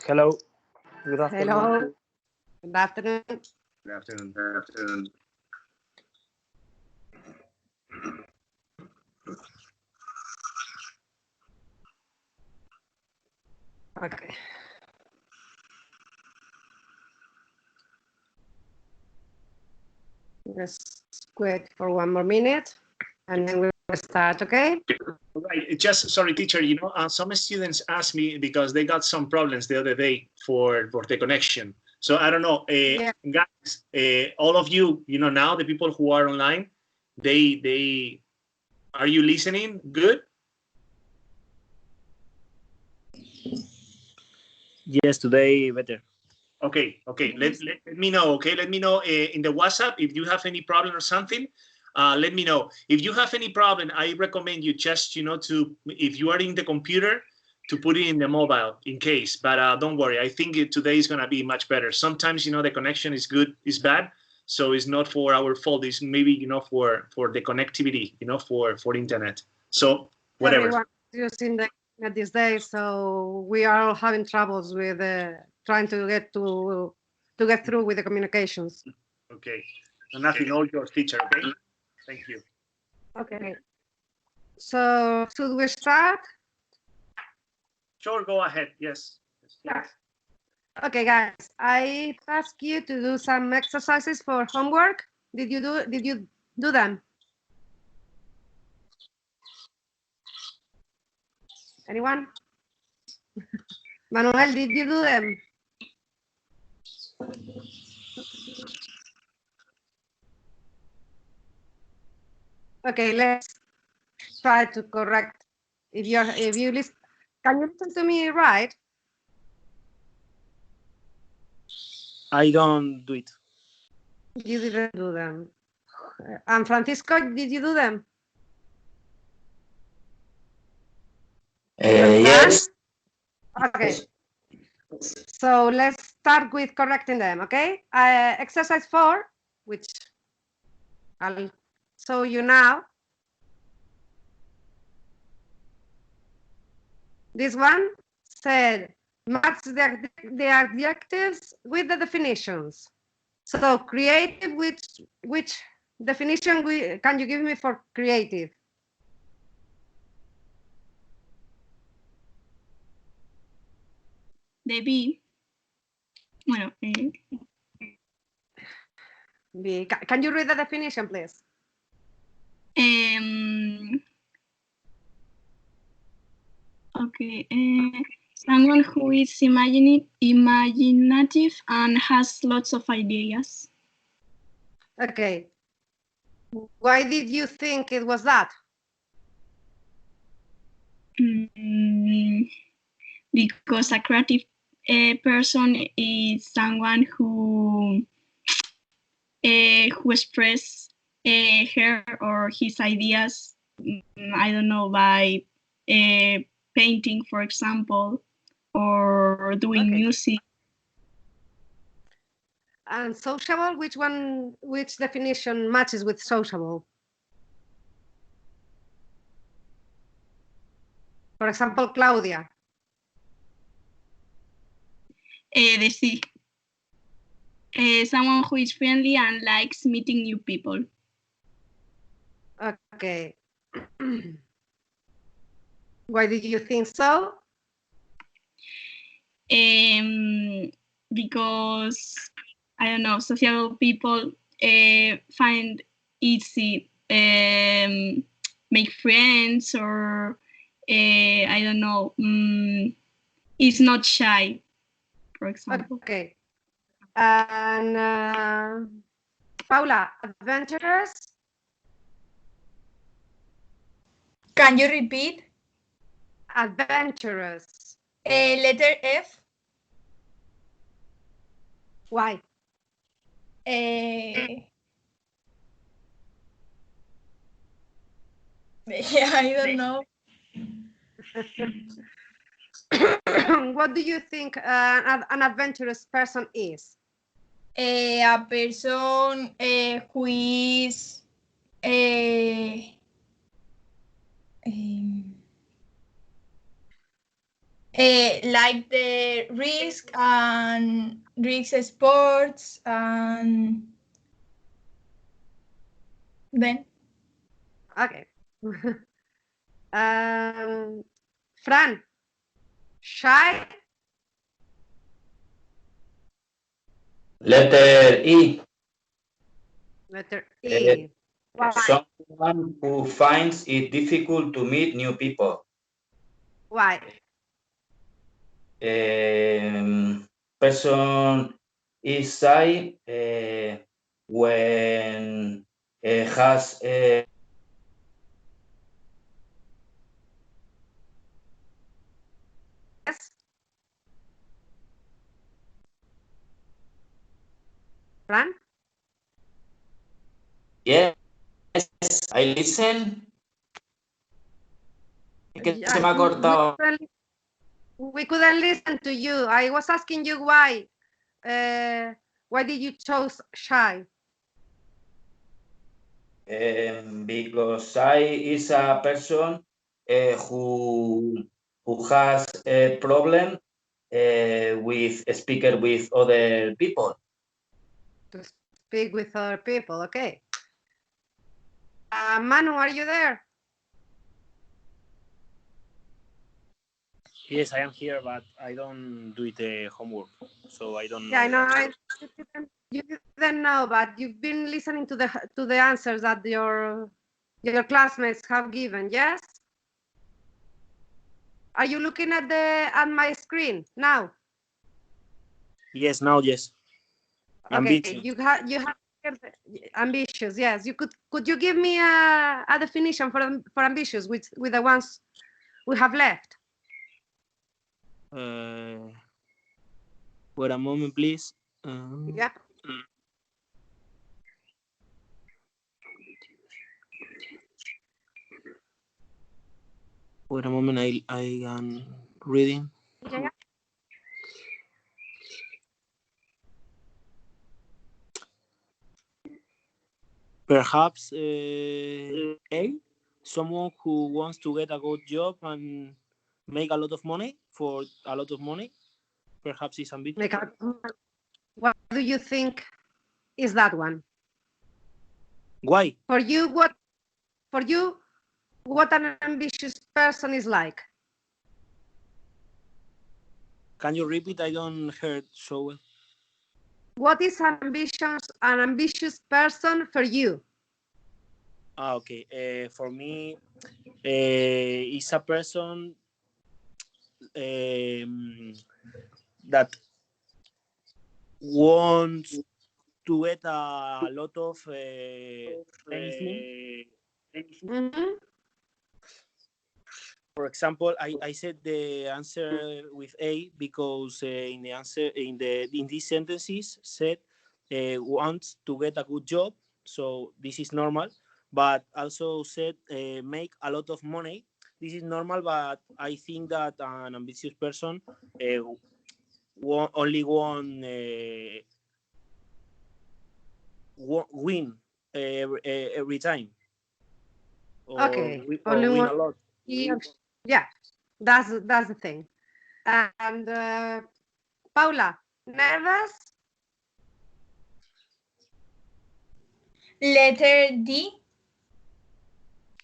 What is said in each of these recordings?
Hello. Good afternoon. Hello. Good afternoon. Good afternoon. Good afternoon. Okay. Just wait for 1 more minute and then we'll start, okay? Right. Just sorry, teacher. You know, some students asked me because they got some problems the other day for the connection. So I don't know, Yeah. guys. All of you, you know, now the people who are online, they are you listening? Good. Yes, today better. Okay. Okay. Let me know. Okay. Let me know in the WhatsApp if you have any problem or something. Let me know. If you have any problem, I recommend you just, you know, to, if you are in the computer, to put it in the mobile in case. But don't worry. I think today is going to be much better. Sometimes, you know, the connection is good, is bad. So it's not for our fault. It's maybe, you know, for the connectivity, you know, for internet. So whatever. Everyone's using the internet these days, so we are all having troubles with trying to get through with the communications. Okay. And nothing, all yours, teacher. Okay. Thank you. Okay. So should we start? Sure. Go ahead. Yes. Yeah. Okay, guys. I asked you to do some exercises for homework. Did you do them? Anyone? Manuel, did you do them? Okay, let's try to correct. If you listen, can you listen to me right? I don't do it. You didn't do them. And Francisco, did you do them? Yes. Okay. So let's start with correcting them, okay? Exercise 4, which I'll show you now. This one said, match the adjectives with the definitions. So creative, which definition can you give me for creative? De be. Bueno, Can you read the definition, please? Okay. Someone who is imaginative and has lots of ideas. Okay. Why did you think it was that? Because a creative person is someone who express her or his ideas, I don't know, by painting, for example, or doing music. And sociable, which definition matches with sociable? For example, Claudia. Decir. Someone who is friendly and likes meeting new people. Okay. Why did you think so? Because, I don't know, sociable people find easy make friends, or I don't know, is not shy, for example. Okay. And Paula, adventurous? Can you repeat? Adventurous. Letter F. Why? Yeah, I don't know. What do you think an adventurous person is? A person who is Like the risk and risk sports and then Okay. Fran, shy? Letter E. Letter E. Why? Someone who finds it difficult to meet new people. Why? Person is shy when has Yes. Fran? yes, I listen. Que Yeah, se me ha cortado. we couldn't listen to you. I was asking you why. Why did you choose shy? Because shy is a person who has a problem with speaker with other people. To speak with other people, okay. Manu, are you there? Yes, I am here, but I don't do the homework, so I don't know. Yeah, I know. You didn't know, but you've been listening to the answers that your classmates have given. Yes. Are you looking at my screen now? Yes, now yes. Okay, Ambitious. you have ambitious. Yes, could you give me a definition for ambitious with the ones we have left? Wait a moment, please. Yeah. Wait a moment, I am reading. Yeah. Perhaps someone who wants to get a good job and make a lot of money for a lot of money. Perhaps it's ambitious. What do you think is that one? Why? For you, what an ambitious person is like? Can you repeat? I don't hear so well. What is an ambitious person for you? Okay. For me, it's a person that wants to get a lot of anything. Mm-hmm. For example, I said the answer with A because in these sentences said wants to get a good job, so this is normal. But also said make a lot of money. This is normal, but I think that an ambitious person only win every time. Okay, Or only win one. a lot. Yeah, that's the thing. And Paula, nervous? letter D.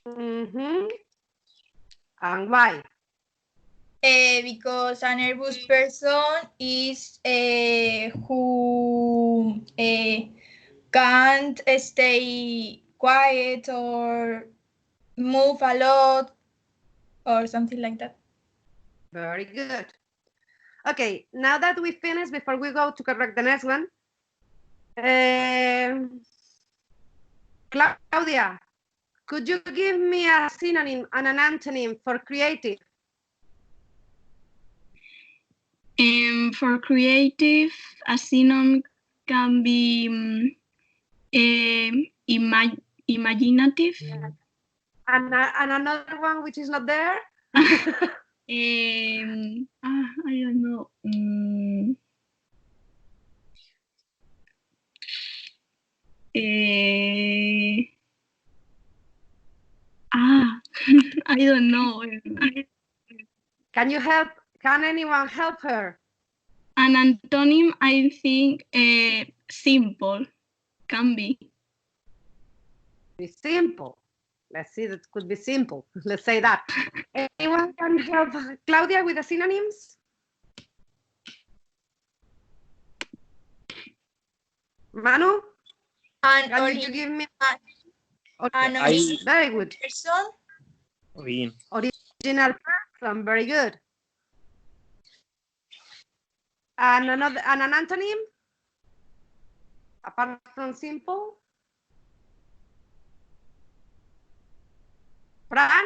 Mm-hmm. And why? Because a nervous person is who can't stay quiet or move a lot or something like that. Very good. Okay, now that we finished, before we go to correct the next one, Claudia, could you give me a synonym and an antonym for creative? For creative, a synonym can be imaginative. Yeah. And another one which is not there? I don't know. I don't know. Can you help Can anyone help her? An antonym, I think, simple, can be. Be simple. Let's see, that could be simple. Let's say that. Anyone can help Claudia with the synonyms? Manu, can you give me? Okay. Very good. Person. Bien. Original person, very good. And an antonym? Apart from simple? Fran?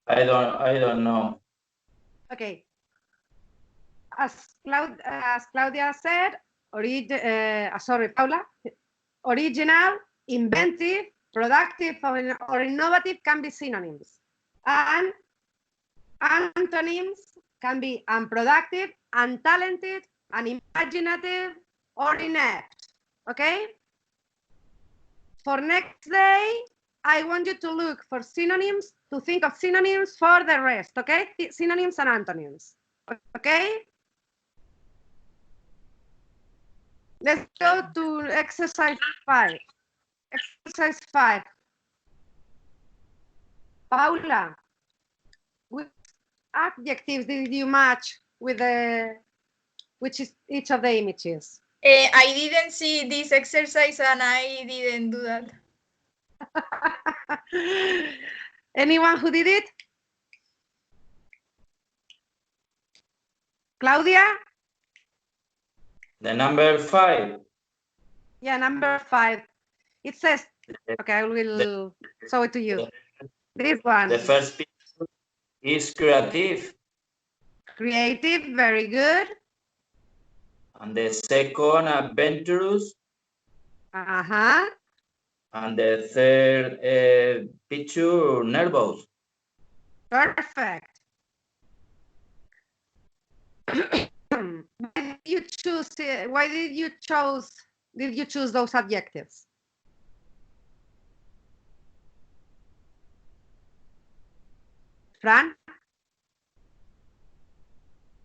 I don't know. Okay. As Claudia said, sorry, Paula, original, inventive, productive, or innovative can be synonyms. And antonyms can be unproductive, untalented, unimaginative, or inept. Okay? For next day, I want you to look for synonyms, to think of synonyms for the rest, okay? Synonyms and antonyms, okay? Let's go to exercise 5. Exercise 5. Paula, which adjectives did you match with each of the images? I didn't see this exercise and I didn't do that. Anyone who did it? Claudia? The number 5. Yeah, number 5. It says, okay, I will show it to you. This one. The first picture is creative. Creative, very good. And the second, adventurous. Uh-huh. And the third picture, nervous. Perfect. Why did you choose those adjectives? Fran?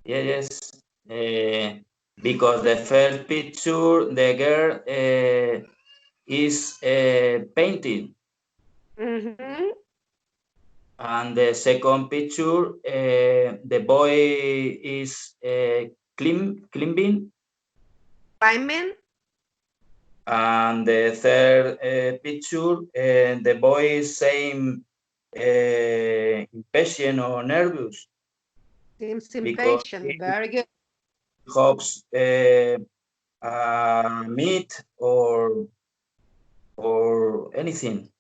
Yes. Because the first picture, the girl is painting. Mm-hmm. And the second picture, the boy is climbing. Climbing. And the third picture, the boy is saying impatient or nervous. Seems impatient, very good. Hopes meet or anything.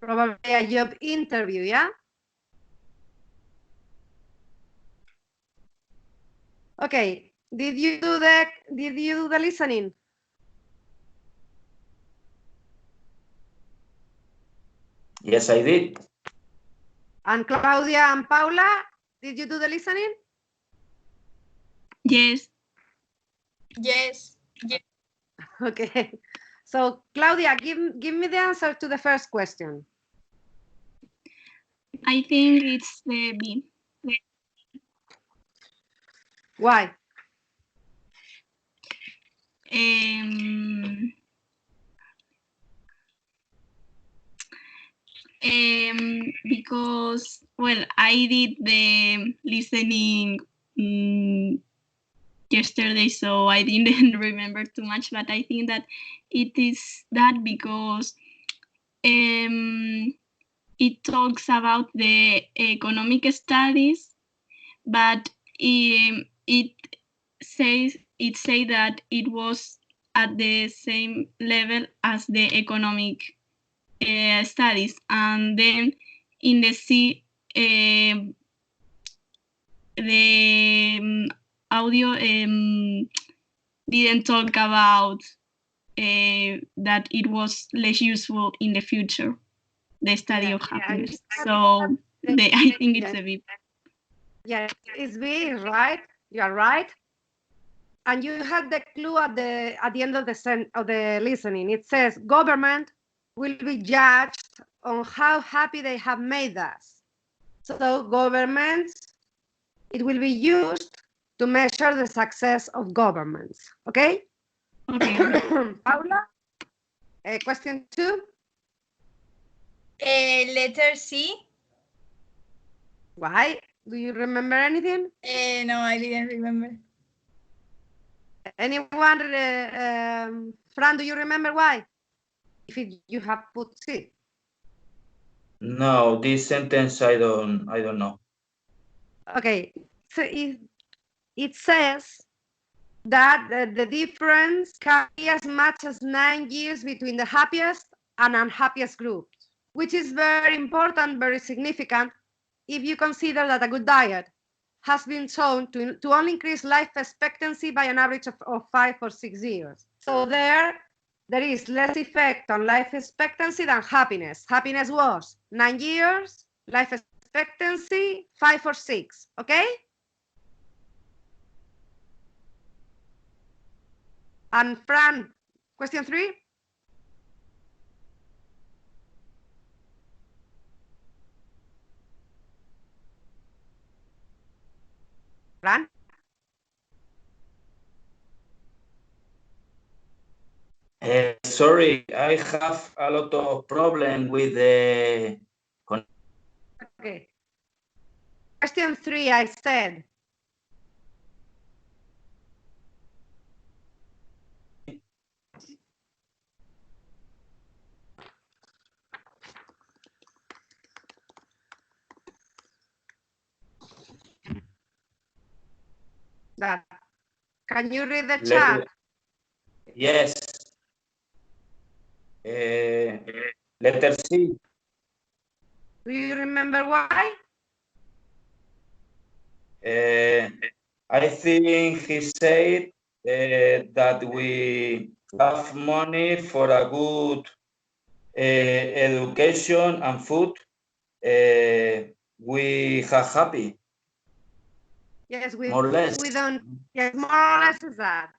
Probably a job interview, yeah? Okay. Did you do the listening? Yes, I did. And Claudia and Paula, did you do the listening? Yes. Yes. Yes. Okay. So Claudia, give me the answer to the first question. I think it's the B. Why? Because, well, I did the listening yesterday, so I didn't remember too much, but I think that it is that because it talks about the economic studies, but it says that it was at the same level as the economic studies, and then in the C, the audio didn't talk about that it was less useful in the future, the study of happiness. So I think it's a B. Yeah, it's B, right? You are right. And you had the clue at the end of the listening. It says government will be judged on how happy they have made us. So governments, it will be used to measure the success of governments. Okay? Okay. Paula, question 2. Letter C. Why? Do you remember anything? No, I didn't remember. Anyone? Fran, do you remember why? If you have put C. No, this sentence I don't know. Okay, so it says that the difference can be as much as 9 years between the happiest and unhappiest groups, which is very important, very significant if you consider that a good diet has been shown to only increase life expectancy by an average of 5 or 6 years. So there is less effect on life expectancy than happiness. Happiness was 9 years, life expectancy 5 or 6, okay? And Fran, question 3. Fran? Sorry, I have a lot of problem with the. Okay. Question 3, I said. That. Can you read the chat? Yes. Letter C. Do you remember why? I think he said that we have money for a good education and food. We are happy. Yes, More or less. we don't. Yes, more or less is that.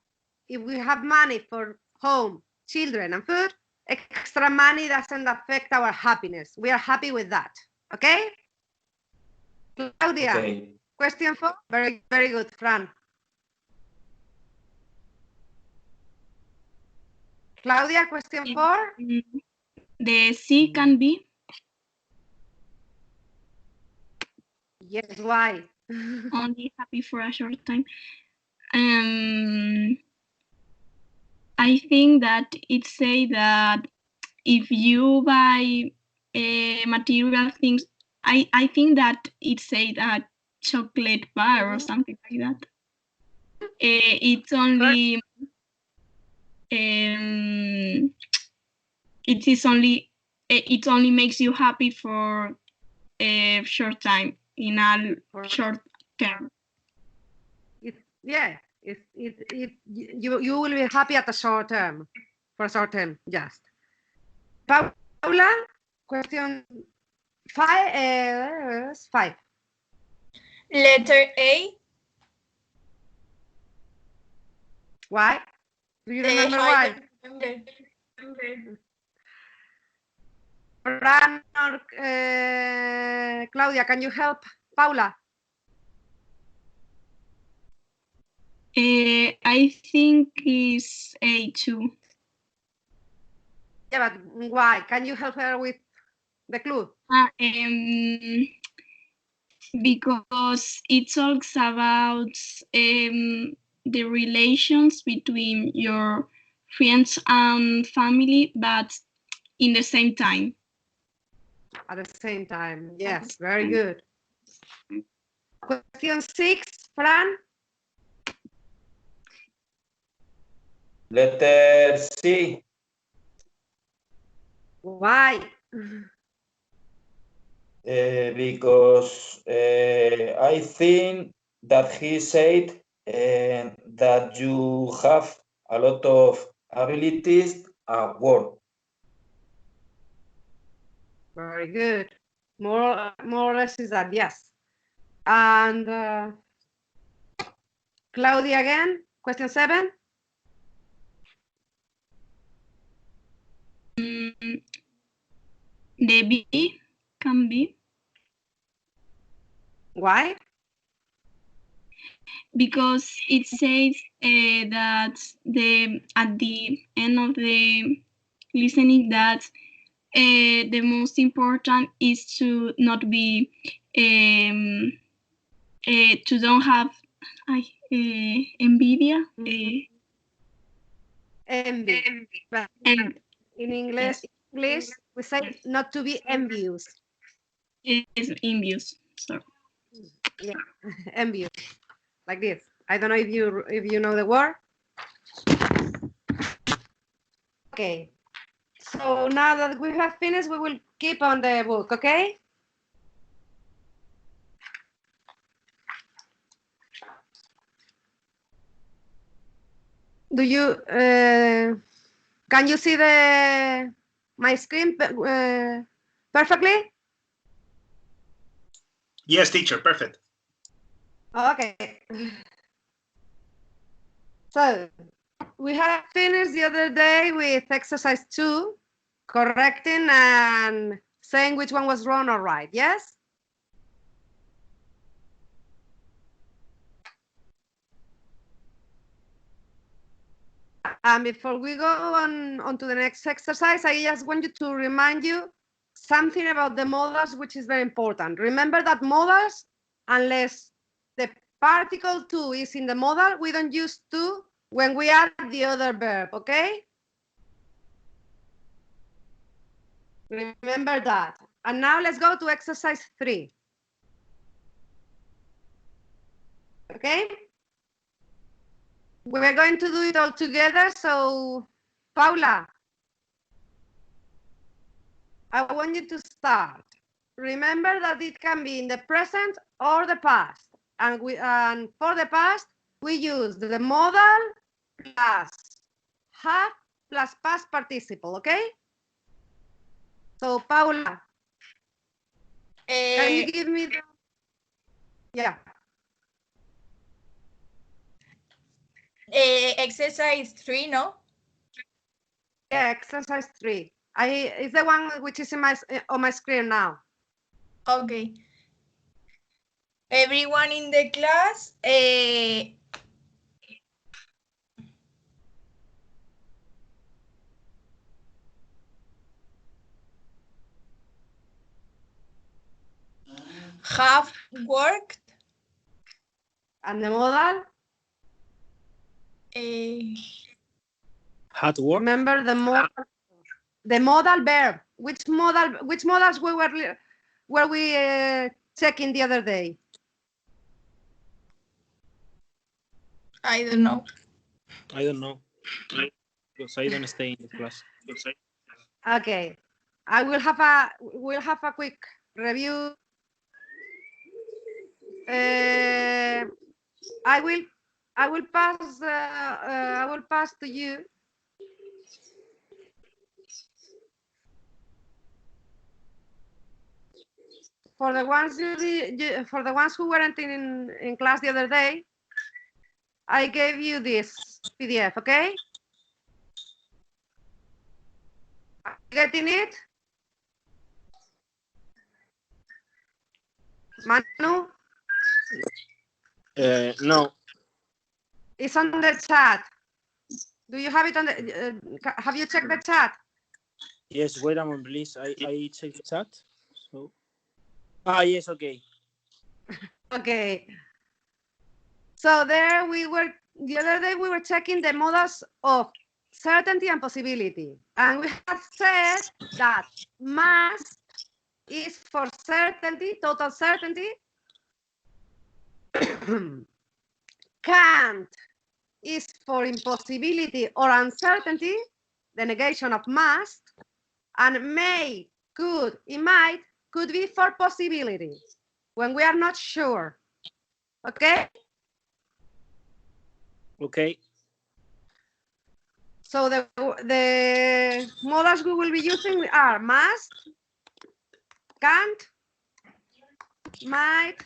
If we have money for home, children, and food, extra money doesn't affect our happiness. We are happy with that. Okay? Claudia, Okay. question 4. Very, very good, Fran. Claudia, question 4. The C can be. Yes, why? Only happy for a short time. I think that it say that if you buy material things, I think that it say that chocolate bar or something like that. It's only it only makes you happy for a short time, in a short term. You will be happy at the short term, for a short term, just. Paula, question 5. 5. Letter A. Why? Do you remember why? Fran or Claudia, can you help Paula? I think it's A2. Yeah, but why? Can you help her with the clue? Because it talks about the relations between your friends and family, but in the same time. At the same time, yes, very good. Question 6, Fran. Letter C. Why? Because I think that he said that you have a lot of abilities at work. Very good. More or less is that, yes. And Claudia again, question 7. the be can be. Why? Because it says that at the end of the listening that the most important is to not be to don't have envidia. Envy. But And in English, we say not to be envious. is envious. So Yeah, envious. Like this. I don't know if you know the word. Okay. So now that we have finished, we will keep on the book, okay? Do you can you see my screen perfectly? Yes, teacher, perfect. Okay. So we have finished the other day with exercise 2, correcting and saying which one was wrong or right, yes? And before we go on to the next exercise, I just want you to remind you something about the modals, which is very important. Remember that modals, unless the particle to is in the modal, we don't use to when we add the other verb, okay? Remember that. And now let's go to exercise 3. Okay? We're going to do it all together. So, Paula, I want you to start. Remember that it can be in the present or the past. And for the past, we use the modal plus have plus past participle, okay? So, Paula, can you give me the... Yeah. Exercise 3, no? Yeah, exercise 3. It's the one which is in on my screen now. Okay. Everyone in the class, have worked. And the modal? Had work. Remember the modal verb. Which modals were we checking the other day? I don't know. I don't know. Because I don't stay in the class. Okay. We'll have a quick review. I will pass to you. For the ones who weren't in class the other day, I gave you this PDF, okay? Are you getting it? Manu? No. It's on the chat. Do you have it on the, have you checked the chat? Yes, wait a moment, please. I check the chat. So. Yes, okay. Okay. So there the other day we were checking the modals of certainty and possibility. And we have said that must is for certainty, total certainty. Can't is for impossibility or uncertainty, the negation of must. And may, could, it might, could be for possibility, when we are not sure. Okay? Okay. So the modals we will be using are must, can't, might,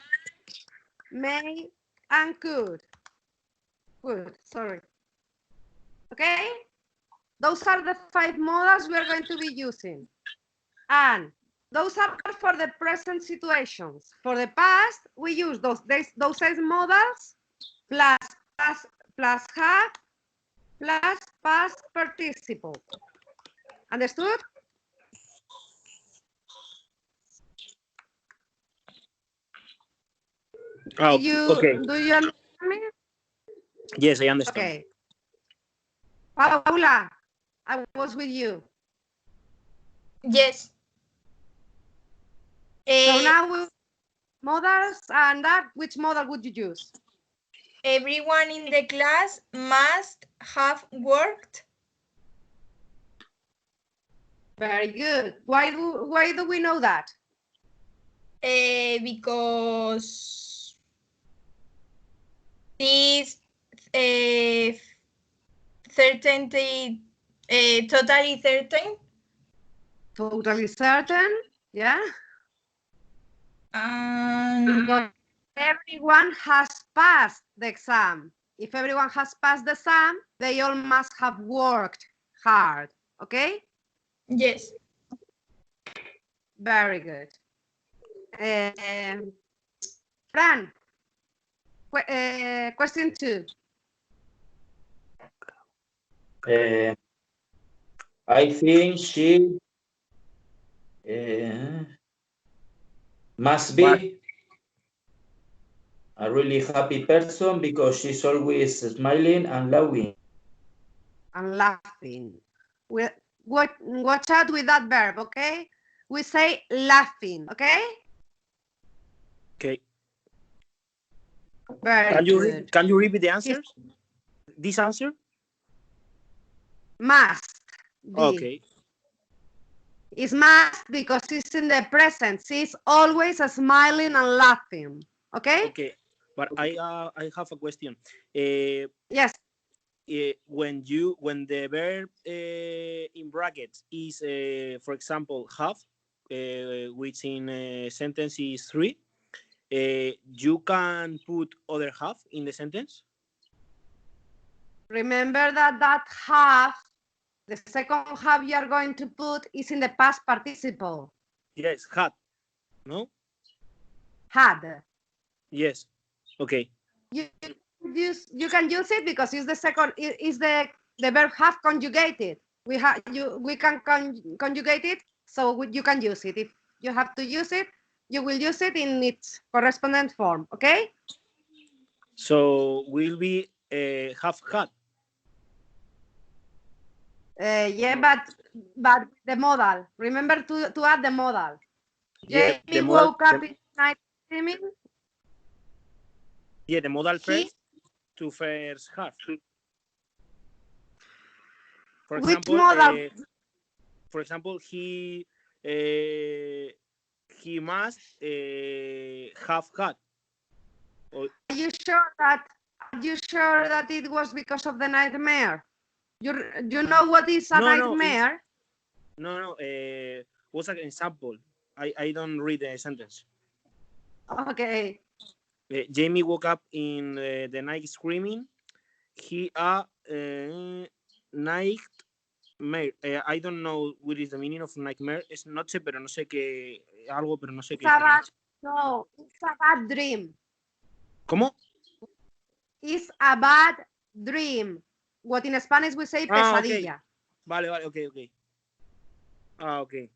may, and could. Good, sorry. Okay? Those are the 5 modals we are going to be using. And those are for the present situations. For the past, we use those same modals plus have plus past participle. Understood? Oh, okay. Do you understand me? Yes, I understand. Okay. Paula, I was with you. Yes. So now we modals, and that, which modal would you use? Everyone in the class must have worked. Very good. Why do we know that? Because this certainty, totally certain. Totally certain, yeah. Because everyone has passed the exam. If everyone has passed the exam, they all must have worked hard. Okay? Yes. Very good. Fran, question 2. I think she must be a really happy person because she's always smiling and laughing. And laughing. Watch out with that verb, okay? We say laughing, okay? Okay. Very good. Can you repeat the answers? This answer? Must be. Okay. It's must because it's in the present. She's always smiling and laughing. Okay? Okay. But I have a question. Yes. When the verb in brackets is, for example, have, which in sentence is 3, you can put other half in the sentence. Remember that half, the second half you are going to put is in the past participle. Yes, had. No? Had. Yes. Okay. You can use it because it's the second, is the verb have conjugated. We can conjugate it, so you can use it. If you have to use it, you will use it in its correspondent form. Okay? So will be have had. Yeah, but the modal. Remember to add the modal. Yeah, Jamie woke up in night streaming. Yeah, the modal first to first half. For example, modal? For example, he must have had. Are you sure that it was because of the nightmare? You know what is a nightmare? No. What's an example? I don't read the sentence. Okay. Jamie woke up in the night screaming. He nightmare. I don't know what is the meaning of nightmare. Es noche, pero no sé qué algo, pero no sé qué. No, it's a bad dream. ¿Cómo? It's a bad dream. What in Spanish we say pesadilla. Okay. Vale, okay. Okay.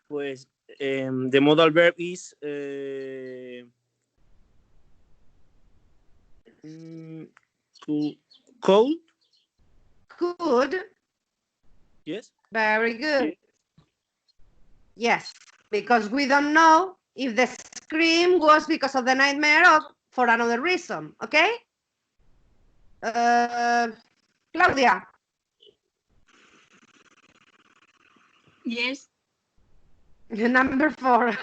Pues the modal verb is cold. Could. Yes. Very good. Yes, because we don't know if the scream was because of the nightmare or for another reason. Okay? Claudia. Yes. Number 4.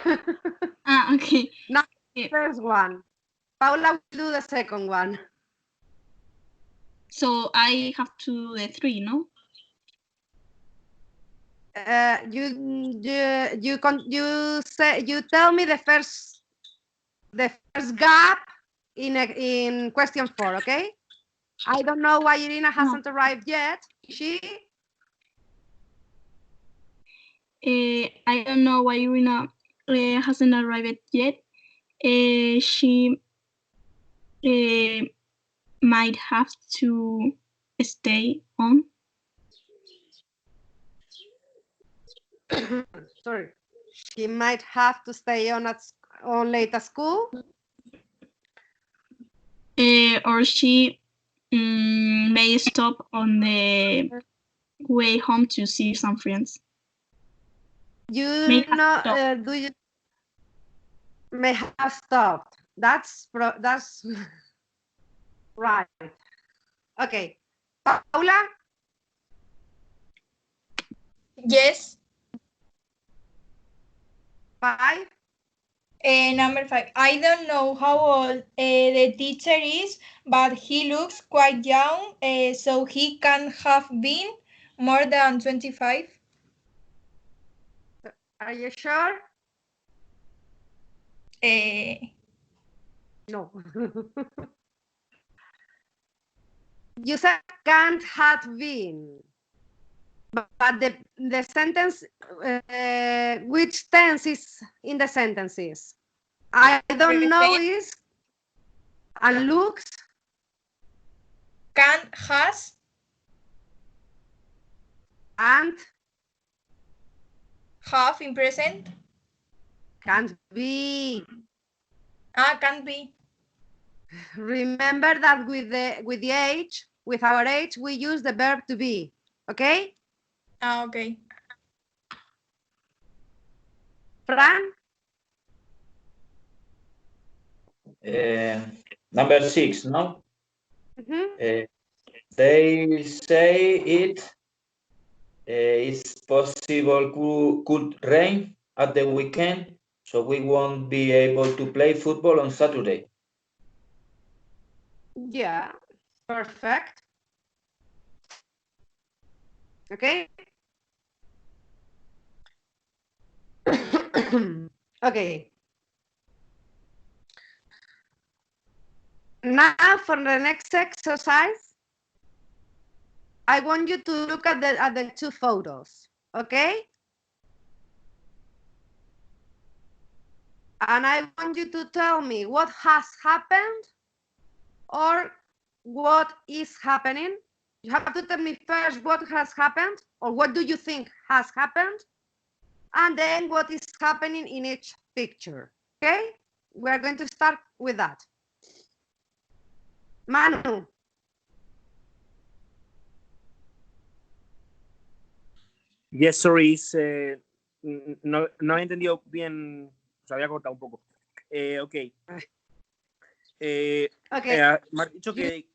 Okay. Now, first one. Paula will do the second one. So I have to do the 3, no? You tell me the first gap in question 4, okay? I don't know why Irina hasn't arrived yet. She? I don't know why Irina hasn't arrived yet. She might have to stay on. Sorry. She might have to stay on late at school. Or she may stop on the way home to see some friends. You May have know, stopped. do you may have stopped? That's right. Okay, Paula. Yes. 5. Number 5. I don't know how old the teacher is, but he looks quite young, so he can have been more than 25. Are you sure? No. You said can't have been, but the sentence, which tense is in the sentences? I don't know is and looks. Can, has. And Have in present. can't be. Can be. Remember that with the age, with our age, we use the verb to be. Okay? Okay. Fran? Number 6, no? Mm-hmm. They say it is possible could rain at the weekend, so we won't be able to play football on Saturday. Yeah, perfect. Okay. Okay. Now for the next exercise, I want you to look at the 2 photos, okay? And I want you to tell me what has happened or what is happening. You have to tell me first what has happened or what do you think has happened, and then what is happening in each picture, okay? We're going to start with that. Manu. Yes, sorry, no he entendido bien, se había cortado un poco. Ok. Okay. Me has dicho que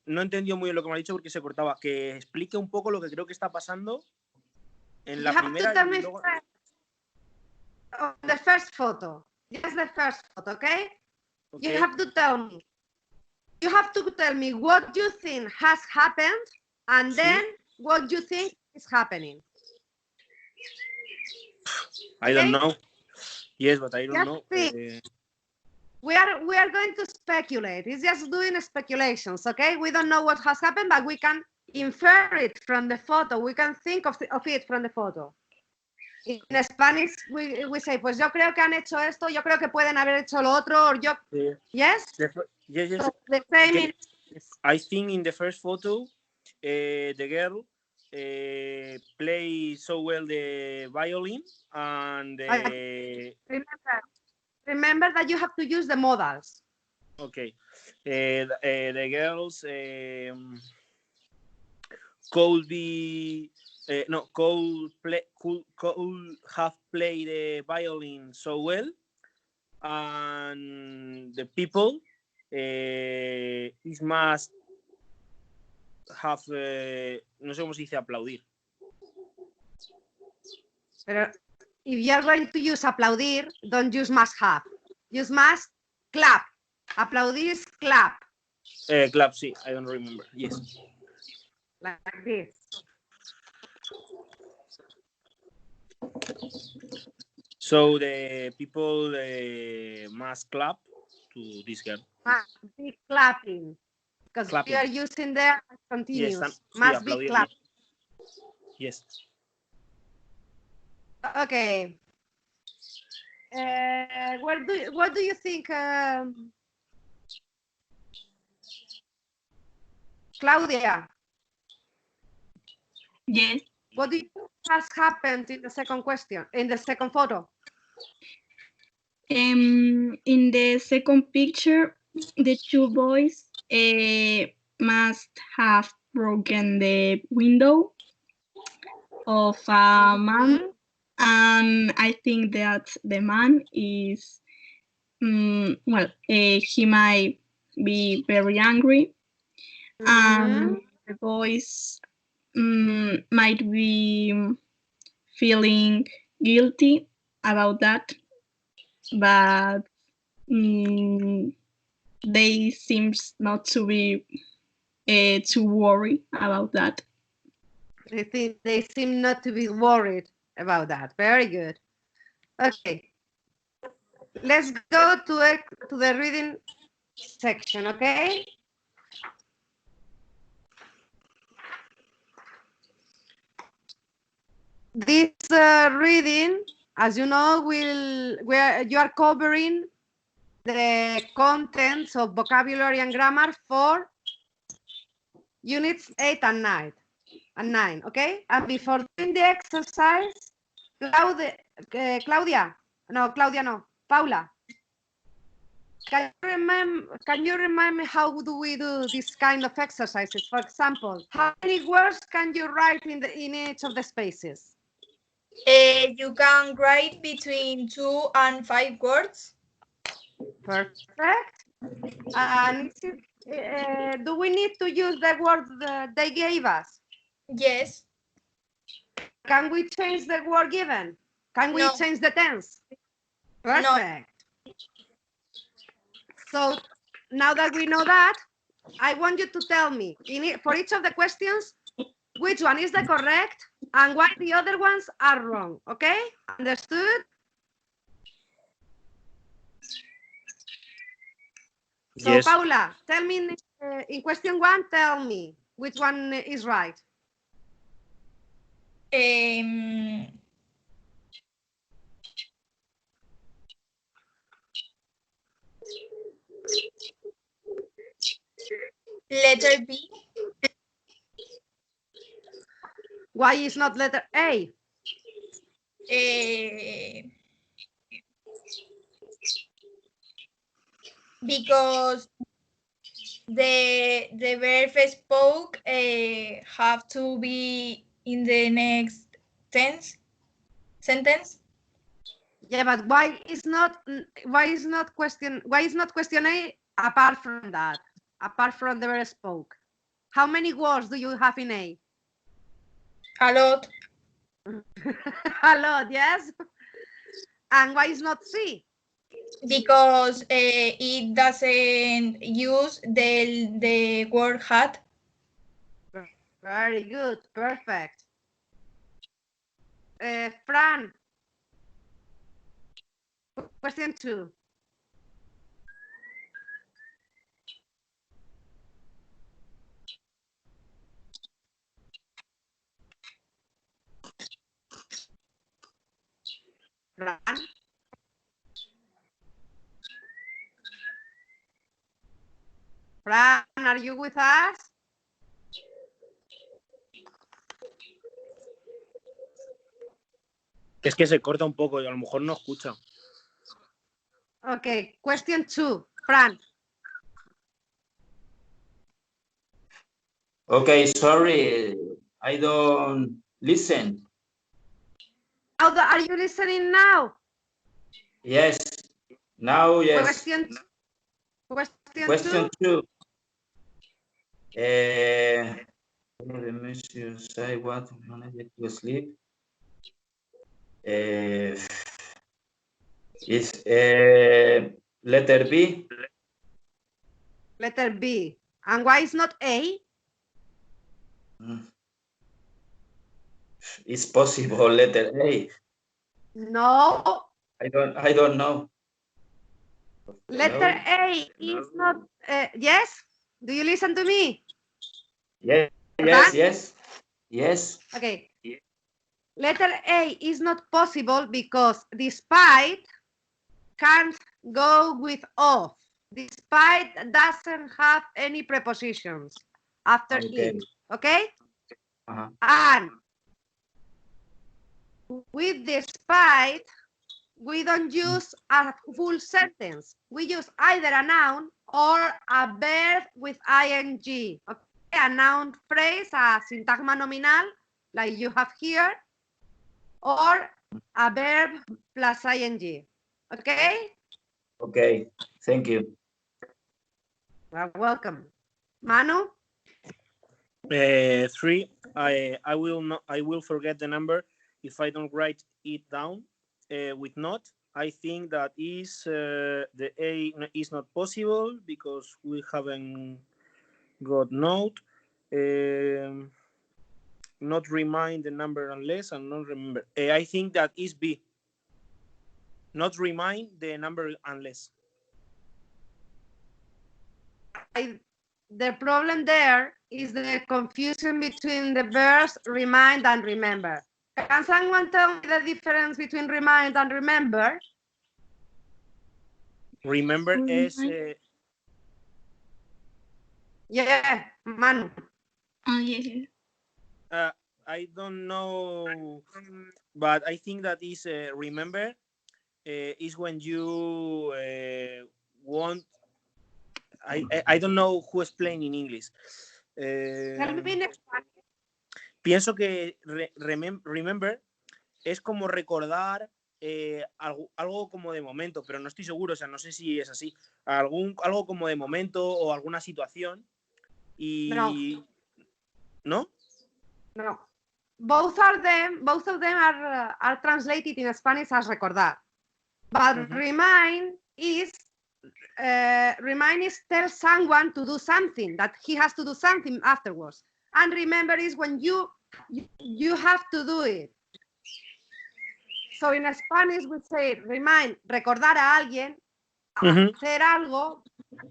no entendió muy bien lo que me ha dicho porque se cortaba. Que explique un poco lo que creo que está pasando en la primera y luego... The first photo. Yes, the first photo, okay? You have to tell me. You have to tell me what you think has happened and then what you think is happening. I don't know. Yes, but I don't know. We are going to speculate. It's just doing speculations, okay? We don't know what has happened, but we can infer it from the photo. We can think of it from the photo. In Spanish, we say, pues yo creo que han hecho esto, yo creo que pueden haber hecho lo otro, or yo... Yes? Yes. So the same I think in the first photo, the girl plays so well the violin and remember that you have to use the modals. Okay. The girls could be could have played the violin so well, and the people is must have no sé cómo se dice aplaudir. Pero if you are going to use aplaudir, don't use must have. Use must clap. Aplaudir is clap. Clap, sí, I don't remember. Yes. Like this. So the people must clap to this girl. Must be clapping. Because we are using the continuous. Yes, must be clapping. Yes. Okay. What do you think, Claudia? Yes. What do you think has happened in the second question, in the second photo? In the second picture, the two boys must have broken the window of a man, and I think that the man is, well, he might be very angry, and the boys might be feeling guilty about that, but they seems not to be too worried about that. They seem not to be worried about that. Very good. Okay. Let's go to the reading section, okay? This reading, as you know, you are covering the contents of vocabulary and grammar for units 8 and 9, okay? And before doing the exercise, Paula, can you remind me how do we do this kind of exercises? For example, how many words can you write in each of the spaces? You can write between 2 and 5 words. Perfect. And do we need to use the word they gave us? Yes. Can we change the word given? Can we change the tense? Perfect. No. So now that we know that, I want you to tell me for each of the questions which one is the correct and why the other ones are wrong. Okay? Understood? Yes. So Paula, tell me in question 1, tell me which one is right. Letter B. Why is not letter A? Because the verb spoke have to be in the next sentence. Yeah, but why is not question A apart from that? Apart from the verb spoke. How many words do you have in A? A lot. A lot, yes. And why is not C? Because it doesn't use the word had. Very good, perfect. Fran, question 2. Fran? Fran, are you with us? Es que se corta un poco y a lo mejor no escucha. Okay, question 2. Fran. Okay, sorry, I don't listen. Are you listening now? Yes, now yes. Question 2. The message say what managed to sleep. Is letter B. Letter B. And why is not A? It's possible letter A. No. I don't know. Letter A is not. Yes. Do you listen to me? Yes. Okay. Letter A is not possible because despite can't go with of. Despite doesn't have any prepositions after Okay. it. Okay? Uh-huh. And with despite, we don't use a full sentence. We use either a noun or a verb with ing. Okay? A noun phrase, a syntagma nominal, like you have here, or a verb plus ing. Okay? Okay. Thank you. Well, welcome. Manu? 3. I will forget the number if I don't write it down with not. I think that is the A is not possible because we haven't got note. Not remind the number unless and not remember. I think that is B. Not remind the number unless. The problem there is the confusion between the verbs remind and remember. Can someone tell me the difference between remind and remember? Remember is Yeah, Manu. Yes. I don't know, but I think that is remember is when you want. I don't know who is playing in English. Tell me in Spanish. Pienso que remember es como recordar algo como de momento, pero no estoy seguro, o sea, no sé si es así. Algo como de momento o alguna situación y ¿no? No. Both of them are translated in Spanish as recordar. But remind is tell someone to do something, that he has to do something afterwards. And remember is when you have to do it. So in Spanish we say remind, recordar a alguien, hacer algo.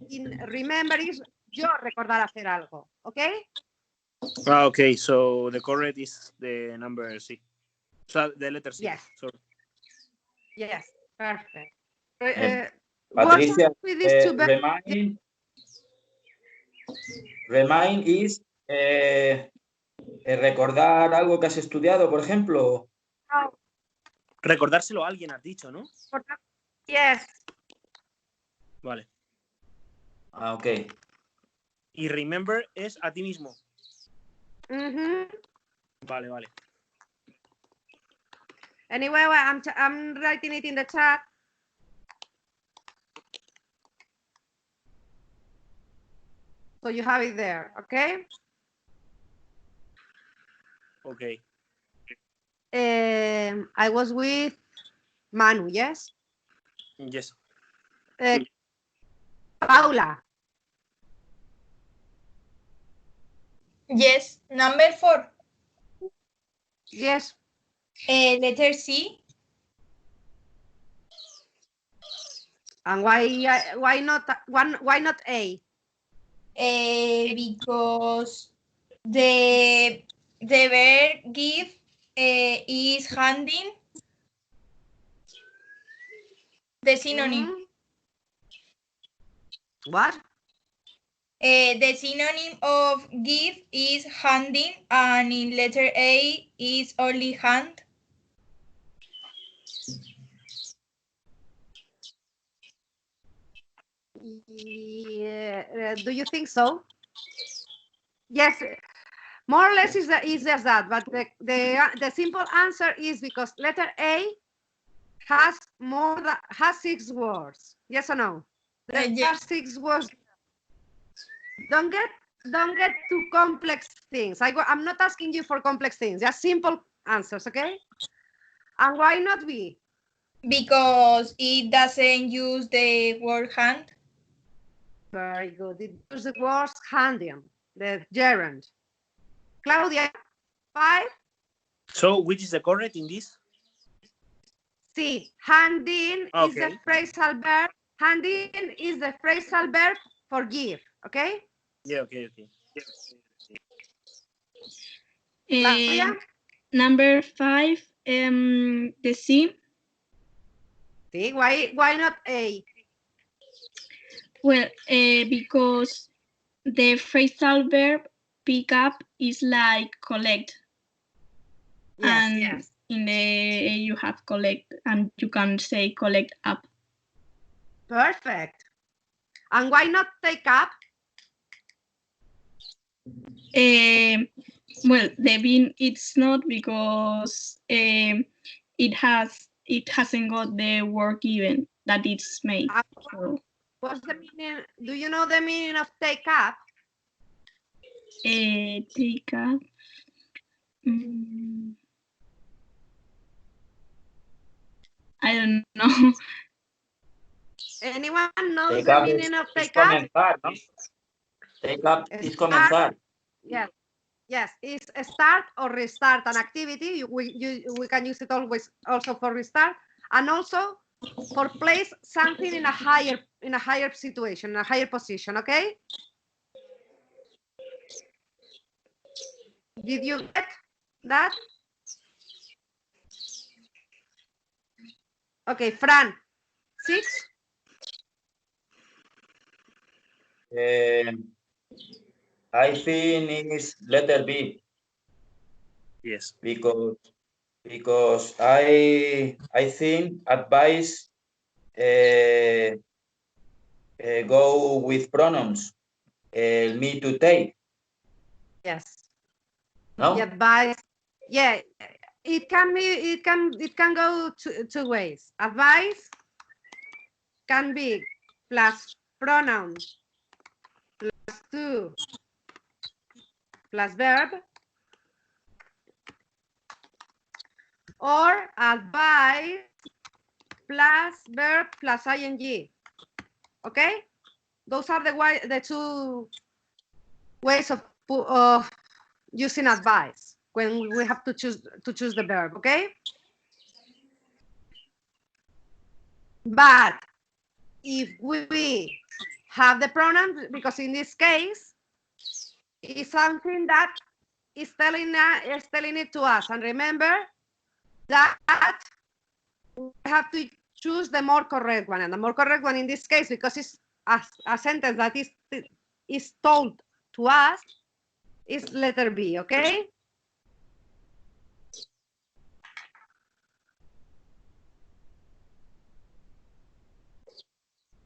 In remember is yo recordar hacer algo. Okay? Okay, so the correct is the number C. So the letter C. Yes. Sorry. Yes, perfect. Patricia, with these two remind is recordar algo que has estudiado, por ejemplo. Recordárselo a alguien, has dicho, ¿no? Yes. Vale. Ok. Y remember es a ti mismo. Vale. Anyway, I'm writing it in the chat. So you have it there, okay? Okay. I was with Manu, yes? Yes. Paula. Yes, number 4. Yes. Letter C. And why not A? Because the verb give is handing. The synonym. What? The synonym of give is handing, and in letter A is only hand. Yeah, do you think so? Yes, more or less is just that, but the simple answer is because letter A has has 6 words. Yes or no? There are 6 words. Don't get too complex things. I'm not asking you for complex things. Just simple answers, okay? And why not B? Because it doesn't use the word hand. Very good. It uses the word handing, the gerund. Claudia, 5. So which is the correct in this? C. Handing is the phrasal verb. Handing is the phrasal verb for give. Okay? Yeah, okay. Claudia? Number 5, the C. See, why not A? Well, because the phrasal verb pick up is like collect. Yes, And yes. in the A you have collect, and you can say collect up. Perfect. And why not take up? Well, the bin it's not because it hasn't got the work given that it's made. So, What's the meaning? Do you know the meaning of take up? take up. I don't know. Anyone knows Take the up meaning of is take up? comenzar, ¿no? Take up is Start. comenzar. Yes, yes, it's a start or restart an activity. We can use it always also for restart, and also for place something in a higher situation, in a higher position. Okay. Did you get that? Okay, Fran. 6. I think it's letter B Yes. because I think advice go with pronouns. Me to take. Yes. No. The advice. Yeah, it can go two ways. Advice can be plus pronoun plus to plus verb, or advice plus verb plus ing. Okay, those are the two ways of using advice when we have to choose the verb. Okay, but if we have the pronoun, because in this case it's something that is telling it to us, and remember that we have to choose the more correct one, and the more correct one in this case, because it's a sentence that is told to us, is letter B. Okay.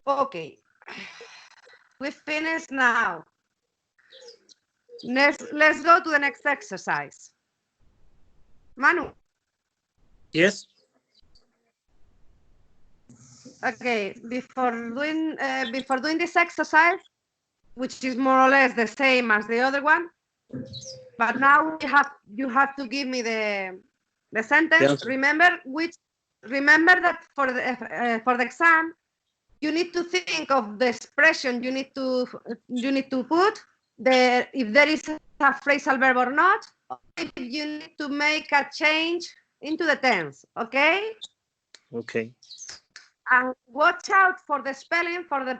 Okay, we finished now. Let's go to the next exercise. Manu. Yes. Okay, before doing this exercise, which is more or less the same as the other one, but now you have to give me the sentence. Remember that for the exam, you need to think of the expression you need to put if there is a phrasal verb or not, or if you need to make a change into the tense. Okay. Okay. And watch out for the spelling, for the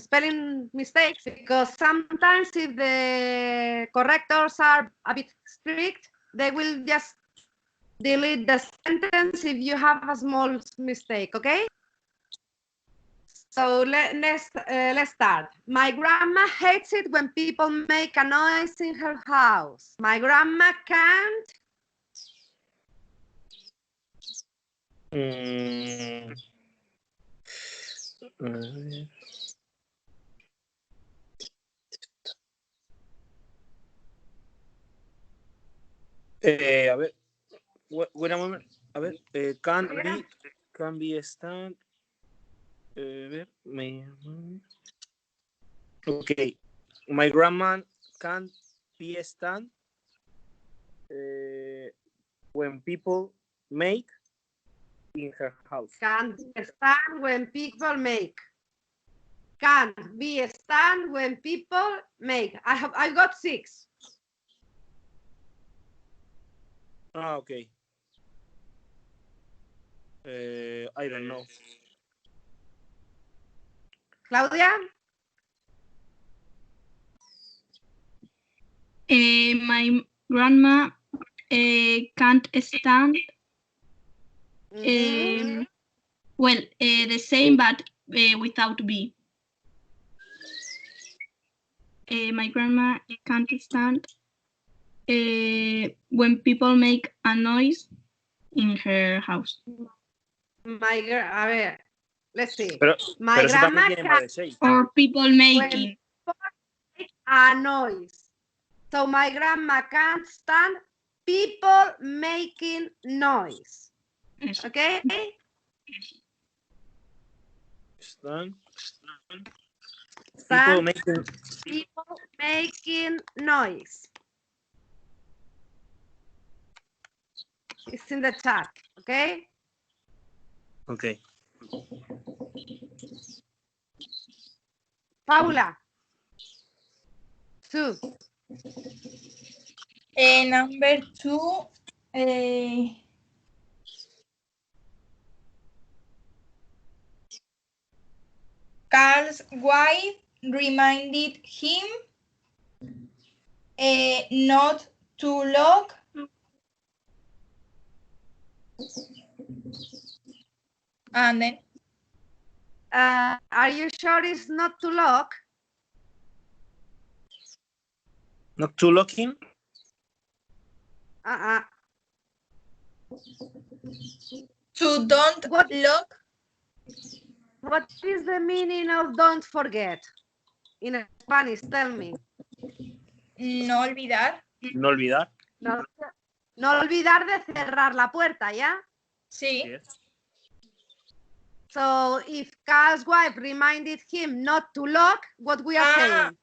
spelling mistakes, because sometimes if the correctors are a bit strict, they will just delete the sentence if you have a small mistake. Okay. So let's start. My grandma hates it when people make a noise in her house. My grandma can't. A ver, wait a moment. A ver, can be a stand. A ver, okay. My grandma can't be a stand when people make in her house. Can't be a stand when people make. Can't be a stand when people make. I got 6. Okay. I don't know. Claudia? My grandma can't stand. Mhm. Well, the same, but without be. My grandma can't stand when people make a noise in her house. A ver, let's see. Pero My eso también grandma tiene más de can 6. Or people making. make a noise. So my grandma can't stand people making noise. Eso. Okay? Stand. Stand People making. people making noise. It's in the chat, okay? Okay. Paula. 2. Number 2. Carl's wife reminded him not to lock and then Are you sure it's not to lock? Not too looking. to don't What? lock. What is the meaning of don't forget? In Spanish, tell me. No olvidar. No olvidar. No, no olvidar de cerrar la puerta, ¿ya? Sí. Yes. So if Carl's wife reminded him not to lock, what we are saying?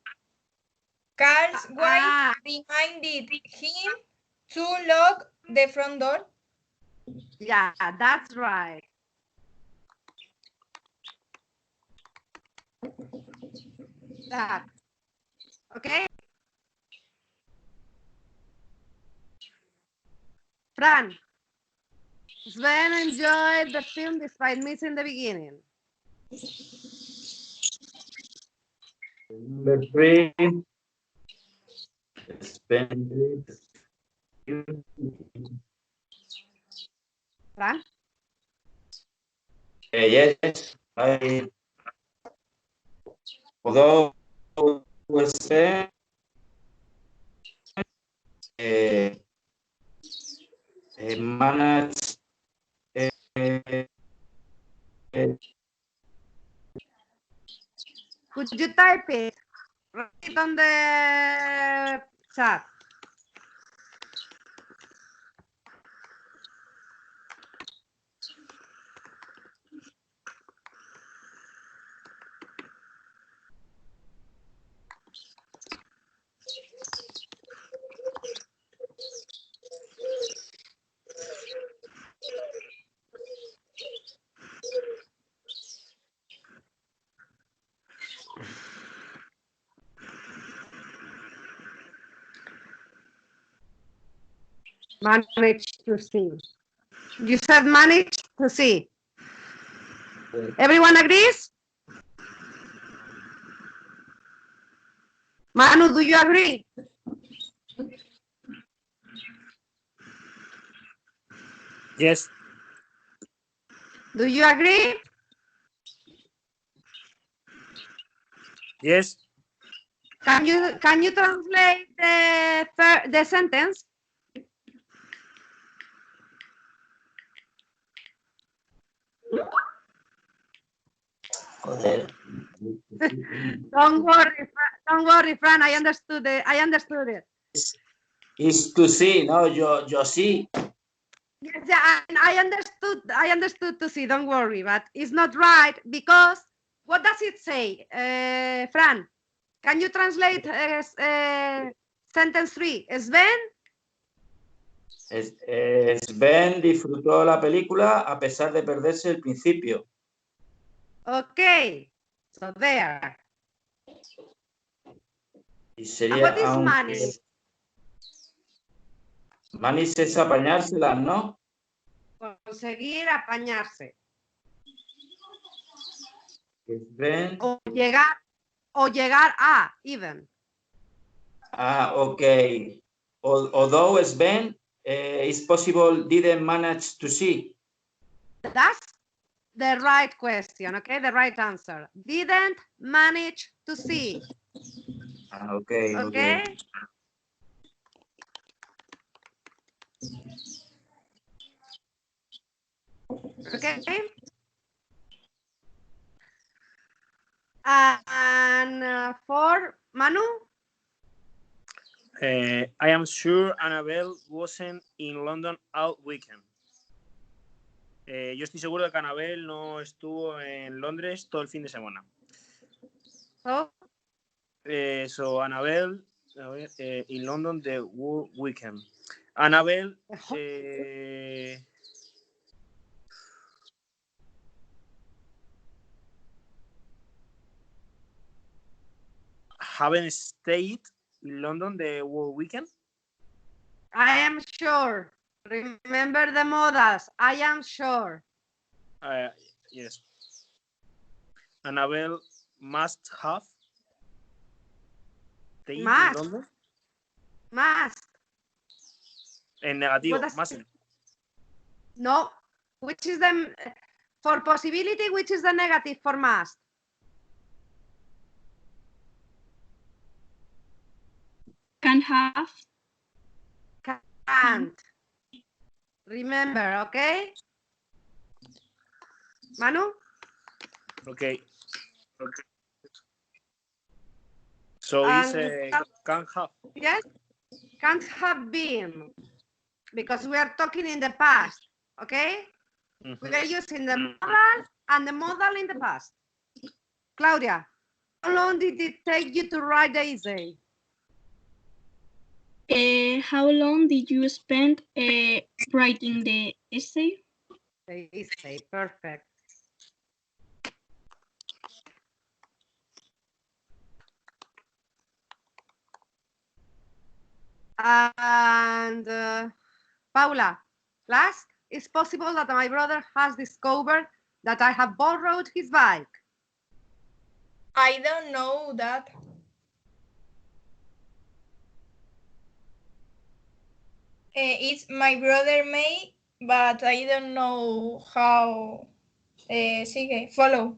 Carl's wife reminded him to lock the front door. Yeah, that's right. That. Okay? Fran. Sven enjoyed the film despite missing the beginning. Number 3. Spend it. Fran? Yes, although was there, manage Could you type it? Write it on the chat. Manage to see. You said manage to see. Everyone agrees? Manu, do you agree? Yes. Do you agree? Yes. Can you translate the sentence? Don't worry, Fran. I understood it. is to see, no, yo sí. Yes, yeah, I understood to see. Don't worry, but it's not right because what does it say, Fran? Can you translate sentence 3? Sven? Sven disfrutó la película a pesar de perderse el principio. Okay, so there. Y And sería what is manage? Manage es apañárselas, ¿no? Conseguir apañarse. Sven. O llegar a, even. Ok. Although Sven it's possible didn't manage to see. That's the right question, okay? The right answer. Didn't manage to see. Okay. Okay? Okay? And for Manu? I am sure Annabelle wasn't in London all weekend. Yo estoy seguro de que Annabelle no estuvo en Londres todo el fin de semana. Oh, So Annabelle in London the whole weekend. Annabelle haven't stayed in London the whole weekend. I am sure. Remember the modals. I am sure. Yes. Annabelle must have stayed in London. Must. En negativo, What mustn't. No. Which is the for possibility? Which is the negative for must? Can have. Can't. Remember, okay? Manu? Okay. So it's can have. Yes? Can't have been. Because we are talking in the past, okay? We are using the modal and the modal in the past. Claudia, how long did it take you to write the essay? How long did you spend writing the essay? The essay, perfect. And Paula, last, it's possible that my brother has discovered that I have borrowed his bike. I don't know that. It's my brother May, but I don't know how. Sigue, follow.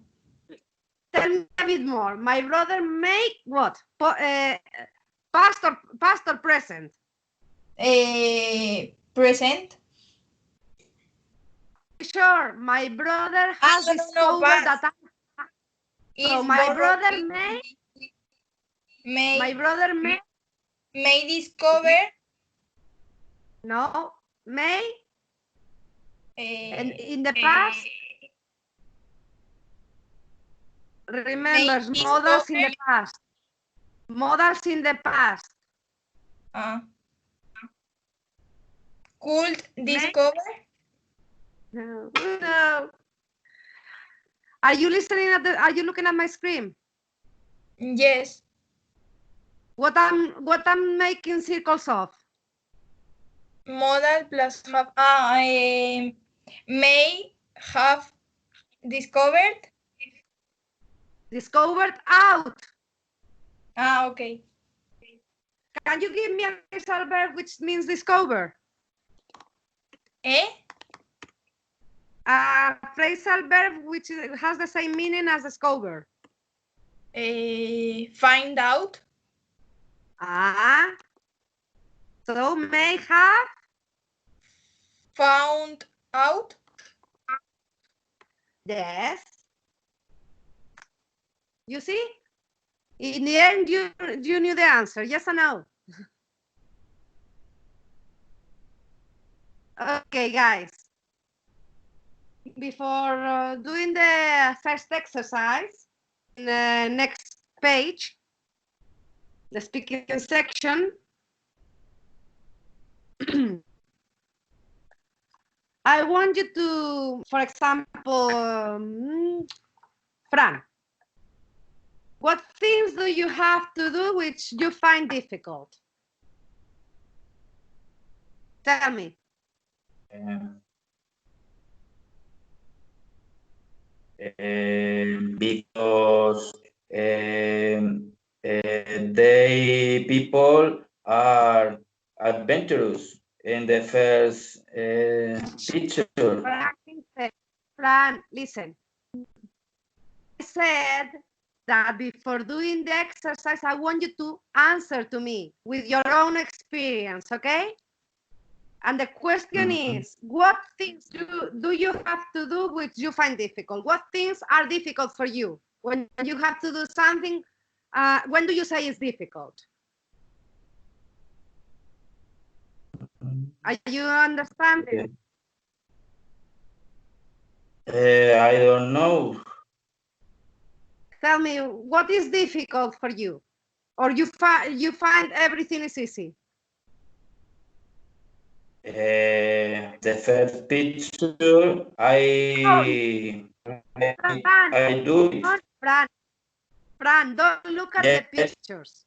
Tell me a bit more. My brother make what? Past or present? Present. Sure, my brother has discovered that so my brother may discover. No, may and in the past. Remember, modals in the past. Modals in the past. Could discover. No. Are you listening are you looking at my screen? Yes. What I'm making circles of? Modal plus have. May have discovered. Discovered out. Okay. Can you give me a phrasal verb which means discover? A phrasal verb which has the same meaning as discover. Find out. So may have found out. Yes. You see? In the end, you knew the answer. Yes or no? Okay, guys. Before doing the first exercise, in the next page, the speaking section, I want you to, for example, Fran, what things do you have to do which you find difficult? Tell me. Because they people are adventurous. in the first picture. Fran, listen. I said that before doing the exercise, I want you to answer to me with your own experience, okay? And the question is, what things do you have to do which you find difficult? What things are difficult for you? When you have to do something, when do you say it's difficult? Are you understanding? I don't know. Tell me, what is difficult for you? Or you find everything is easy? The first picture, I do it. Fran, don't look at Yes. the pictures.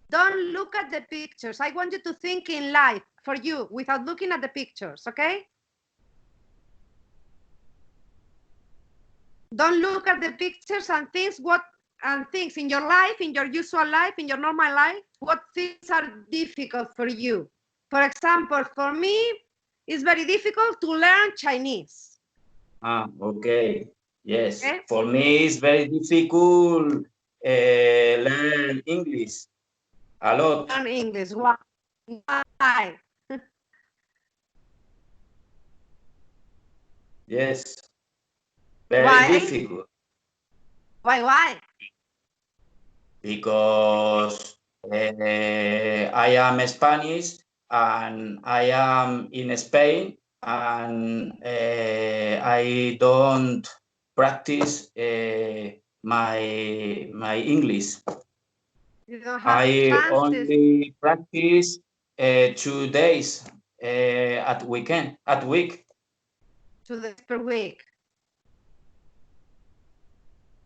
Don't look at the pictures. I want you to think in life for you without looking at the pictures, okay? Don't look at the pictures and things in your life, in your usual life, in your normal life, what things are difficult for you. For example, for me, it's very difficult to learn Chinese. Okay. Yes. Okay? For me, it's very difficult learn English a lot. Learn English. Why? Yes. Very difficult. Why? Because I am Spanish and I am in Spain and I don't practice my English. You don't have I chances. only practice 2 days at week. 2 days per week.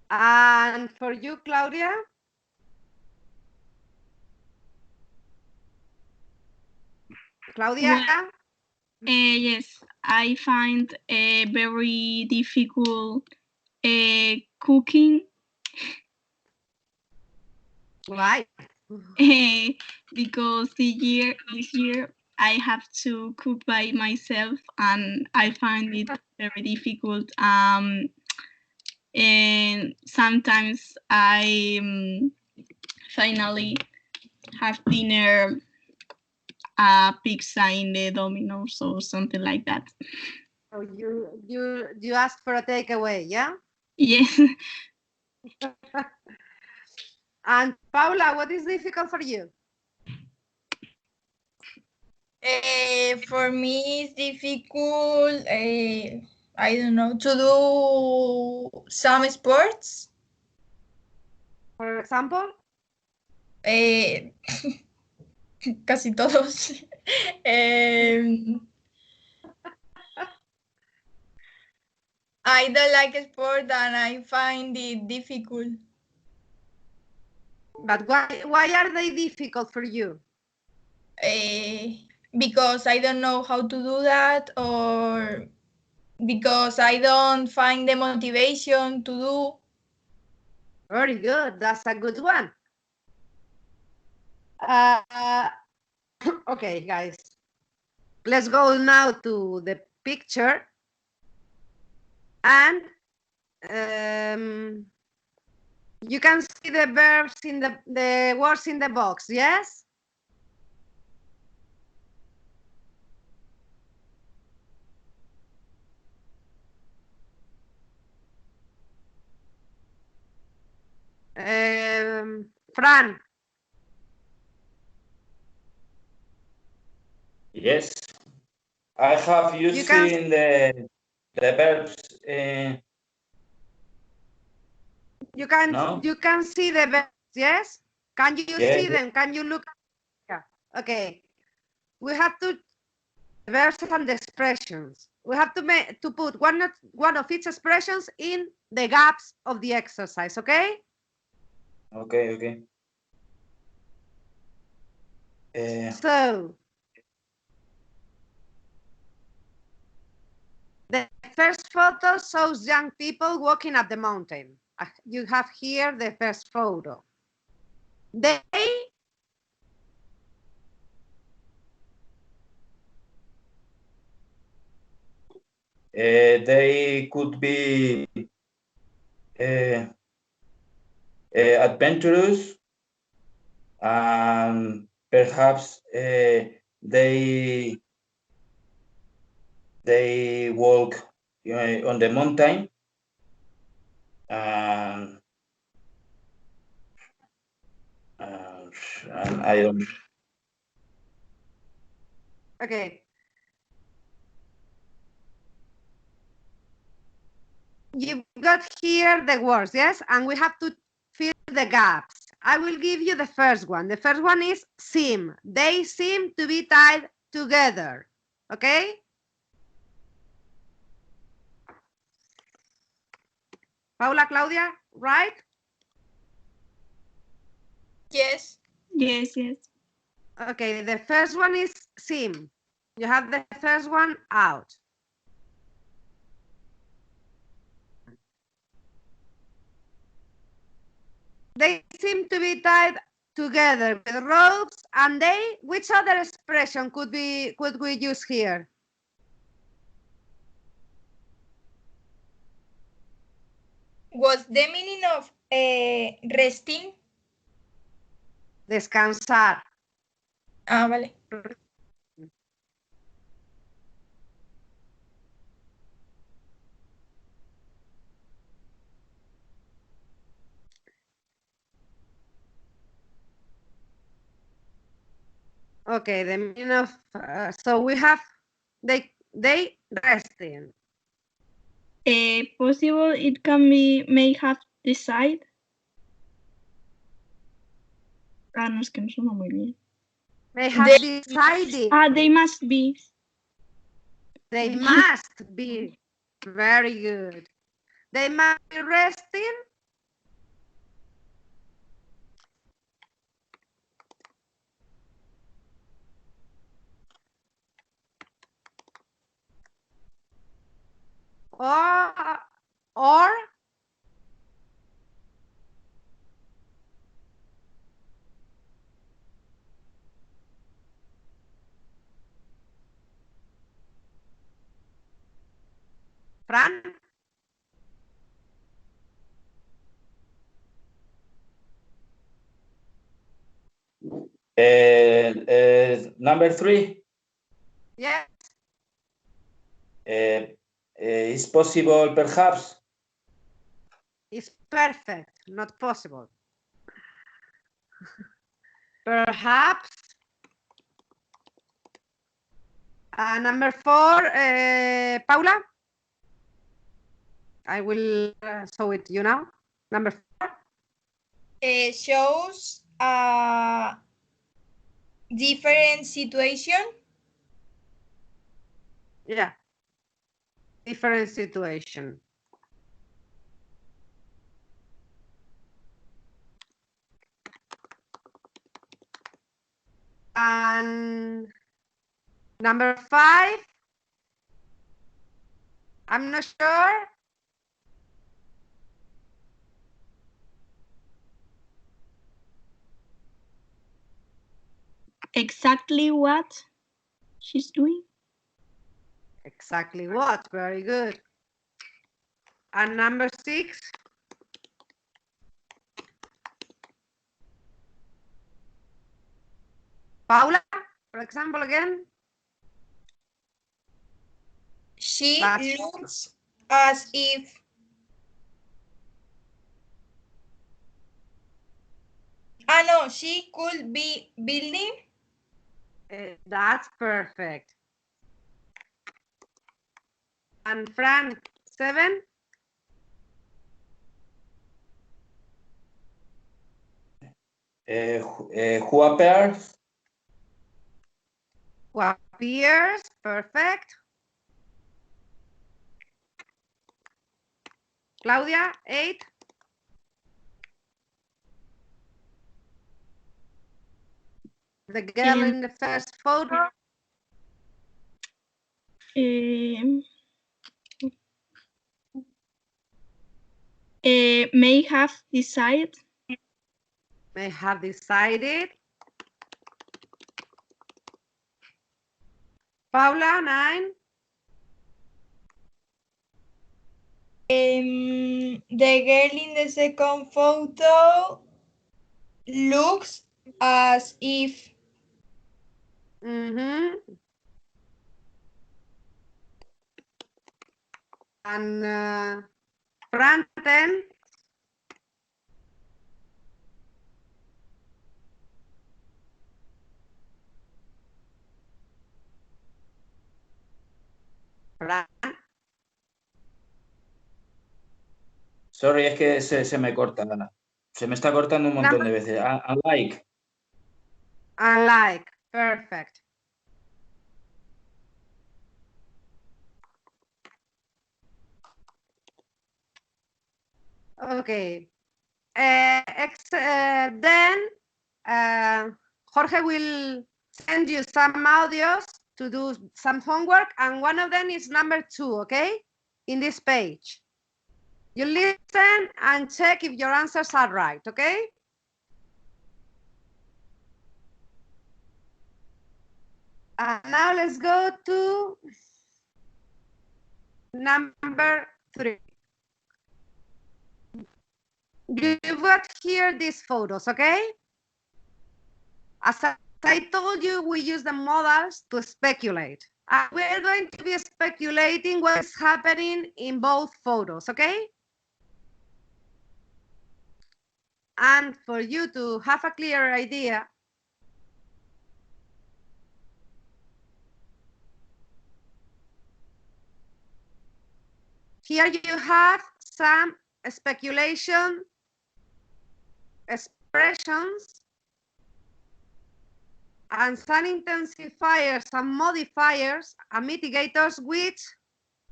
And for you, Claudia? Claudia? Well, yes, I find very difficult cooking. Why? Because this year I have to cook by myself and I find it very difficult. And sometimes I finally have dinner pizza in the Domino's or something like that. So you ask for a takeaway, yeah? Yes. And Paula, what is difficult for you? For me, it's difficult, I don't know, to do some sports. For example? Casi todos. I don't like sport and I find it difficult. But why are they difficult for you? Because I don't know how to do that, or because I don't find the motivation to do. Very good. That's a good one. Okay, guys. Let's go now to the picture. And you can see the verbs in the words in the box, yes? Fran. Yes, I have using the verbs. You can No? you can see the verbs, yes? Can you Yes. see them? Can you look? Yeah. Okay. We have to verbs and the expressions. We have to put one of each expressions in the gaps of the exercise. Okay. Okay. So the first photo shows young people walking up the mountain. You have here the first photo. They They could be adventurous, and perhaps they walk on the mountain, and I don't. Okay. You've got here the words, yes? And we have to fill the gaps. I will give you the first one. The first one is seem. They seem to be tied together. Okay? Paula, Claudia, right? Yes. Yes, yes. Okay, the first one is seem. You have the first one out. They seem to be tied together with ropes, and they, which other expression could we use here? What's the meaning of resting? Descansar. Ah, vale. Okay, the meaning of so we have they resting. Possible it can be may have decide. Ah, no, es que no suena muy bien. May have decided. Ah, they must be. They must be. Very good. They must be resting. Or Fran? Number 3. Yes. It's possible, perhaps. It's perfect, not possible. Perhaps. Number 4, Paula. I will show it you now. Number 4. Shows a different situation. Yeah. Different situation. And number 5. I'm not sure. Exactly what she's doing. Exactly what? Very good. And number 6. Paula, for example, again. She That's looks as if no, she could be building. That's perfect. And Fran, 7. Who appears? Who appears? Perfect. Claudia, 8. The girl in the first photo. May have decided. May have decided. Paula, 9. The girl in the second photo looks as if. And front end. Sorry, es que se me corta, Ana. Se me está cortando un montón de veces. Unlike. Unlike. Perfect. Okay. Then Jorge will send you some audios to do some homework, and one of them is number 2, okay? In this page. You listen and check if your answers are right, okay? And now let's go to number 3. You've got here these photos, okay? As I told you, we use the modals to speculate. We're going to be speculating what is happening in both photos, okay? And for you to have a clear idea, here you have some speculation expressions and some intensifiers and modifiers and mitigators which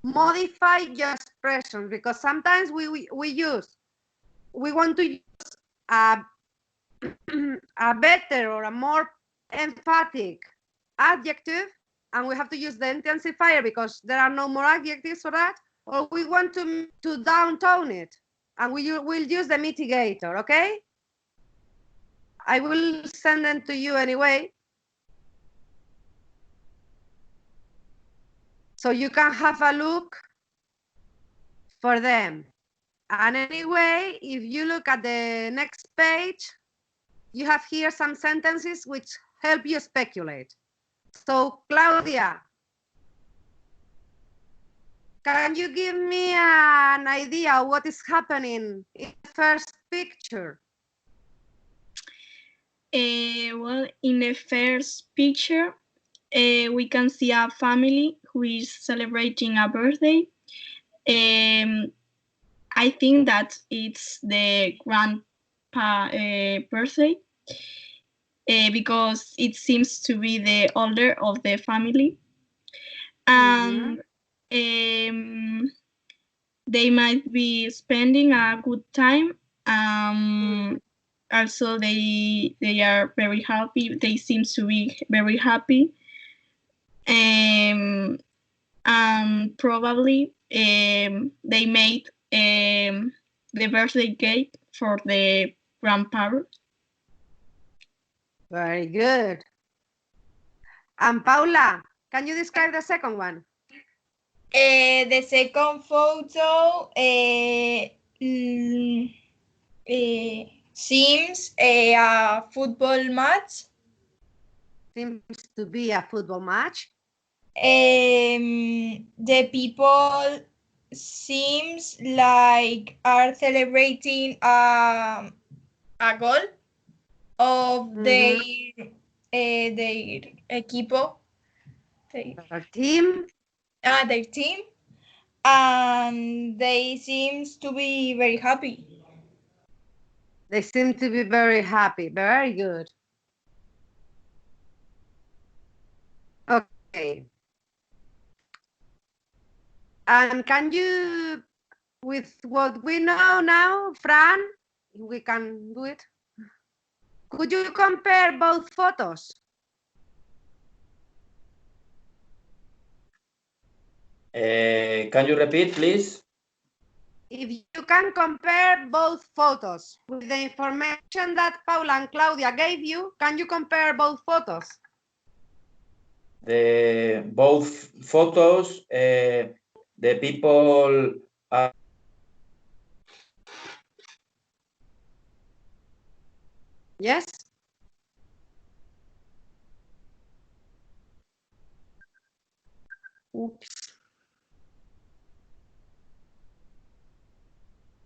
modify your expression, because sometimes we want to use a better or a more emphatic adjective, and we have to use the intensifier because there are no more adjectives for that, or we want to downtone it, and we will use the mitigator, okay? I will send them to you anyway, so you can have a look for them. And anyway, if you look at the next page, you have here some sentences which help you speculate. So, Claudia, can you give me an idea of what is happening in the first picture? Well, in the first picture, we can see a family who is celebrating a birthday. I think that it's the grandpa birthday because it seems to be the older of the family. And they might be spending a good time. Also, they are very happy. They seem to be very happy. And probably they made the birthday cake for the grandparents. Very good. And Paula, can you describe the second one? The second photo seems a football match. Seems to be a football match. The people seems like are celebrating a goal of their equipo, Their team. Their team, and they seems to be very happy. They seem to be very happy. Very good. Okay. And can you, with what we know now, Fran, we can do it. Could you compare both photos? Can you repeat, please? If you can compare both photos with the information that Paula and Claudia gave you, can you compare both photos? Both photos, the people are Yes? Oops.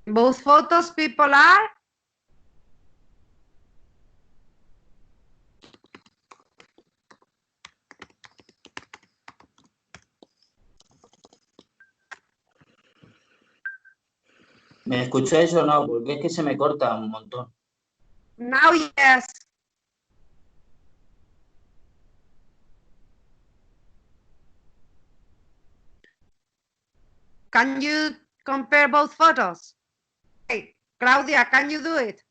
Both photos, people are? ¿Me escucháis o no? Porque es que se me corta un montón. Now, yes. Can you compare both photos? Hey, Claudia, can you do it?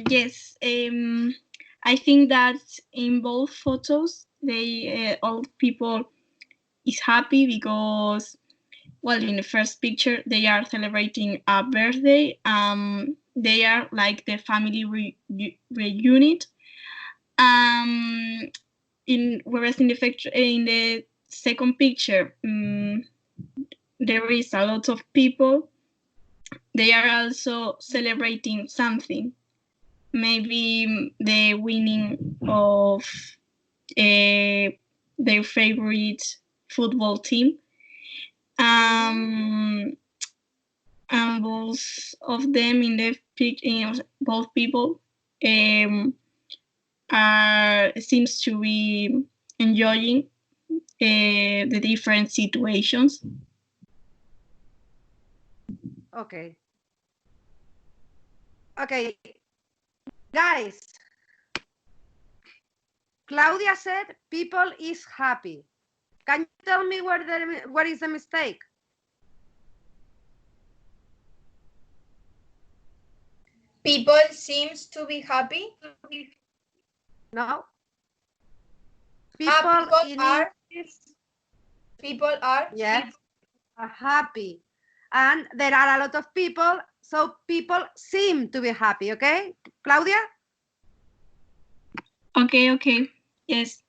Yes. I think that in both photos, all people is happy because, well, in the first picture, they are celebrating a birthday. They are like the family reunion. Whereas in the second picture, there is a lot of people. They are also celebrating something, maybe the winning of their favorite football team. And both of them in the picture, both people seems to be enjoying the different situations. Okay. Okay, guys. Claudia said people is happy. Can you tell me where is the mistake? People seems to be happy. No. People are. People are. Yes, are happy. And there are a lot of people, so people seem to be happy, okay? Claudia? Okay. Yes.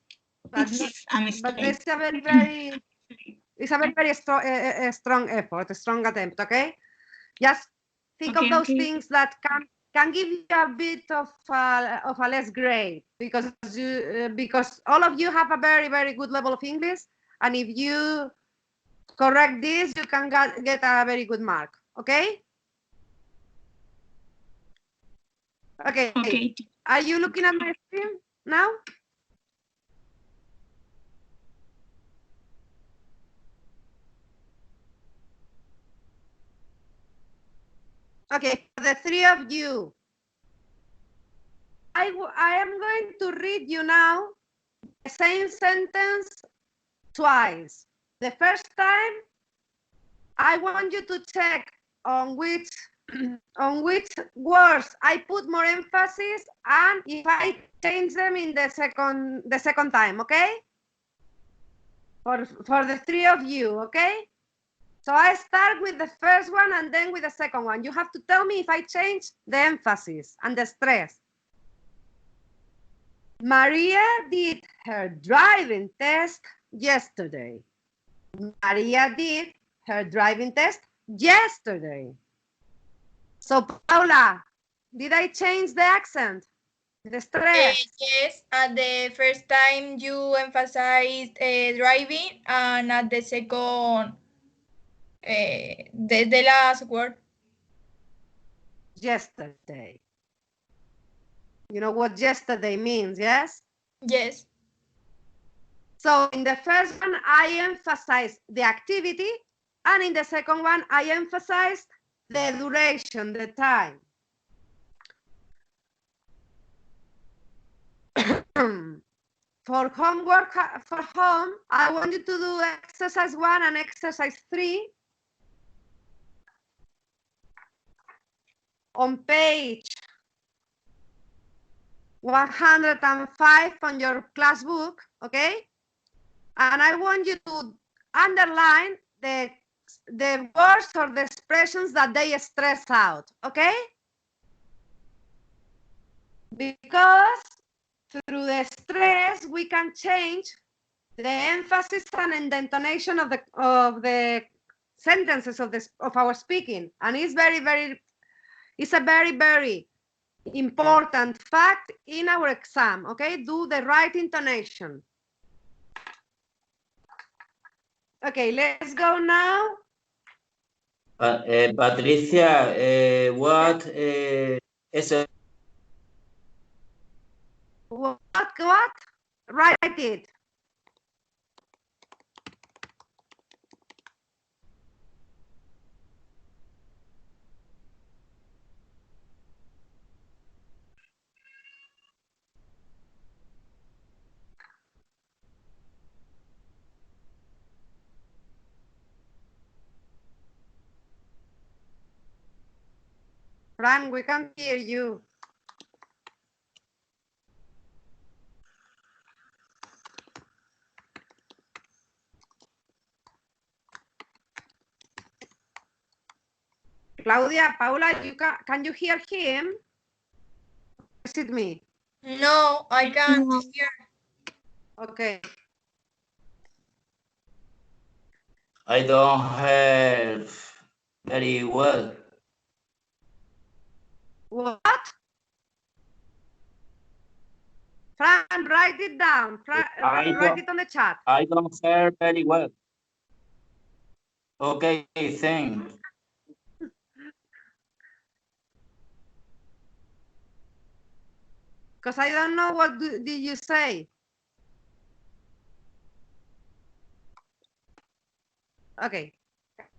But It's a mistake. it's a very strong effort, a strong attempt, okay? Just think of those things that can give you a bit of a less grade because all of you have a very, very good level of English, and if you correct this, you can get a very good mark, okay? Okay. Are you looking at my screen now? Okay, for the three of you, I am going to read you now the same sentence twice. The first time, I want you to check on which words I put more emphasis and if I change them in the second time, okay? For the three of you, okay? So I start with the first one and then with the second one. You have to tell me if I change the emphasis and the stress. Maria did her driving test yesterday. Maria did her driving test yesterday. So Paula, did I change the accent? The stress? Yes, at the first time you emphasized driving, and at the second, the last word. Yesterday. You know what yesterday means, yes? Yes. So in the first one, I emphasized the activity, and in the second one, I emphasized the duration, the time. For homework, for home, I want you to do exercise 1 and exercise 3 on page 105 on your class book, okay? And I want you to underline the words or the expressions that they stress out, okay? Because through the stress, we can change the emphasis and the intonation of the sentences of our speaking, and it's it's a very important fact in our exam. Okay, do the right intonation. Okay, let's go now. Patricia, what is it? What? Write it. Fran, we can't hear you. Claudia, Paula, can you hear him? Is it me? No, I can't hear. Okay. I don't hear very well. What? Fran, write it down. Write it on the chat. I don't hear very well. Okay, thanks. Because I don't know what did you say. Okay.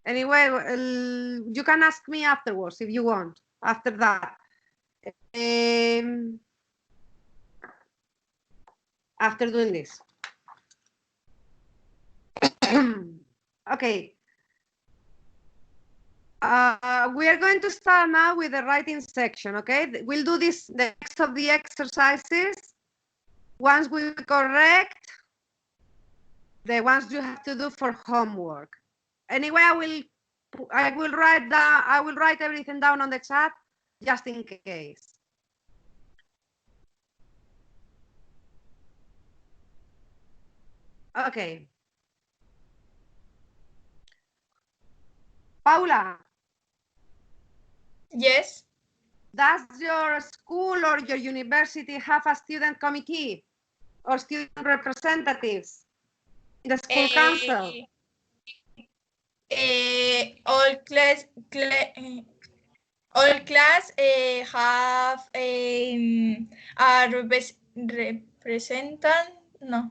Anyway, you can ask me afterwards if you want. After that. After doing this. Okay. We are going to start now with the writing section, okay? We'll do this next of the exercises. Once we correct the ones you have to do for homework. Anyway, I will write everything down on the chat just in case. Okay. Paula. Yes. Does your school or your university have a student committee or student representatives in the school council? All class have a representant. No.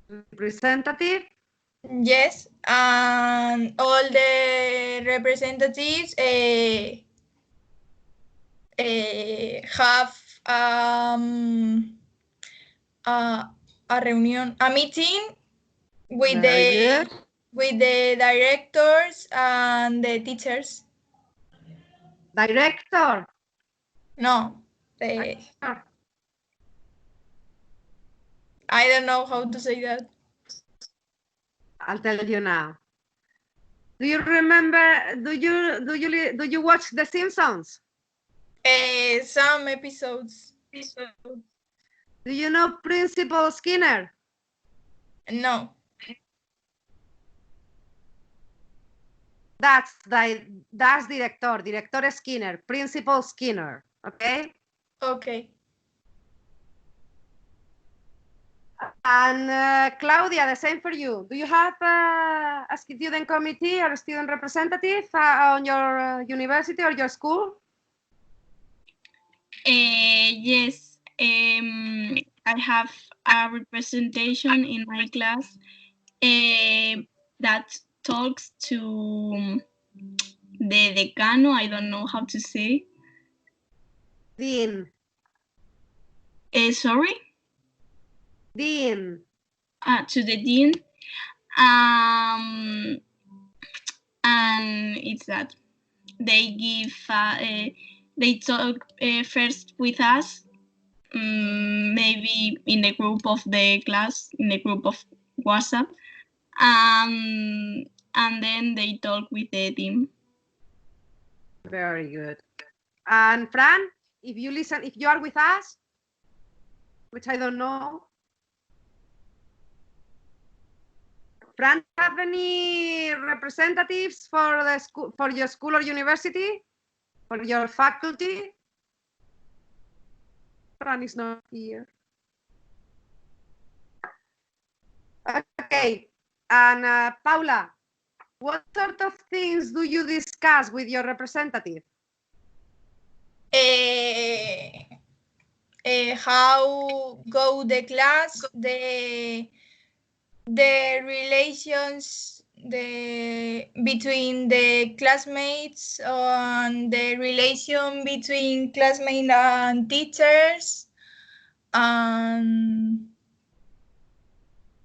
Representative? Yes, and all the representatives have a meeting with the directors and the teachers. Director? No, I don't know how to say that. I'll tell you now. Do you remember? Do you watch The Simpsons? Some episodes. Do you know Principal Skinner? No. That's Director Skinner, Principal Skinner. Okay. Okay. And Claudia, the same for you. Do you have a student committee or a student representative on your university or your school? Yes, I have a representation in my class that talks to the decano. I don't know how to say. Dean. Sorry? Dean. To the dean. And it's that they give, they talk first with us, maybe in the group of the class, in the group of WhatsApp, and then they talk with the team. Very good. And Fran, if you are with us, which I don't know, Fran, have any representatives for the school, for your school or university, for your faculty? Fran is not here. Okay, and Paula, what sort of things do you discuss with your representative? How go the class, the relations between the classmates, and the relation between classmates and teachers, and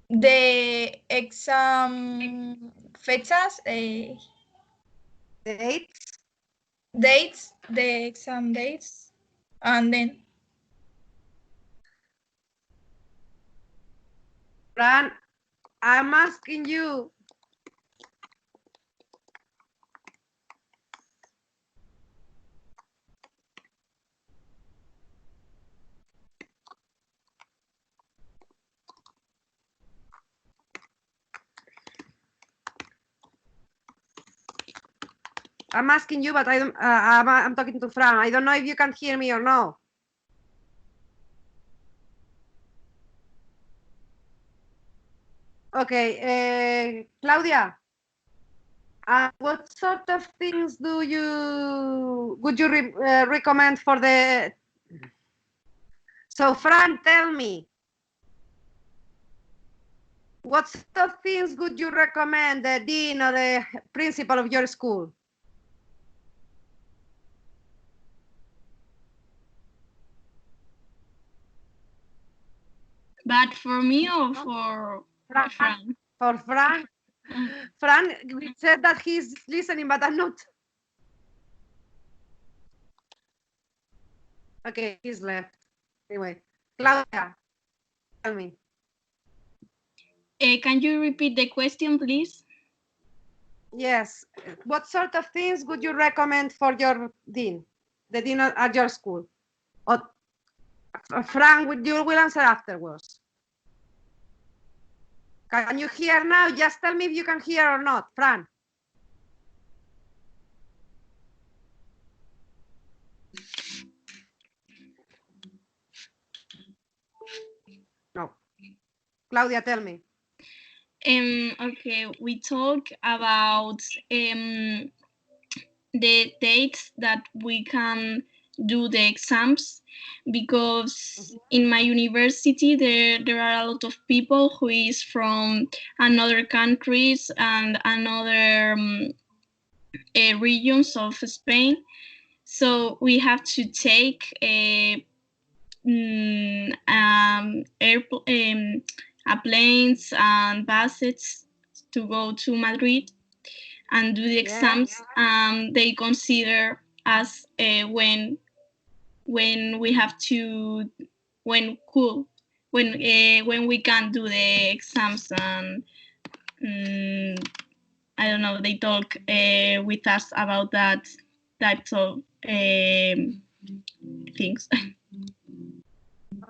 the exam fechas, Dates? the exam dates, and then Fran, I'm asking you. I'm asking you, but I don't. I'm talking to Fran. I don't know if you can hear me or no. Okay, Claudia. What sort of things would you recommend for the? So, Fran, tell me. What sort of things would you recommend the dean or the principal of your school? But for me or for Fran? For Fran. Fran said that he's listening, but I'm not. Okay, he's left. Anyway, Claudia, tell me. Can you repeat the question, please? Yes. What sort of things would you recommend for your dean, the dean at your school? Or Frank, you will answer afterwards. Can you hear now? Just tell me if you can hear or not, Fran. No. Claudia, tell me. Okay, we talk about the dates that we can do the exams, because in my university there are a lot of people who is from another countries and another regions of Spain, so we have to take planes and buses to go to Madrid and do the exams. They consider us when we have to, when we can do the exams, and I don't know, they talk with us about that types of things.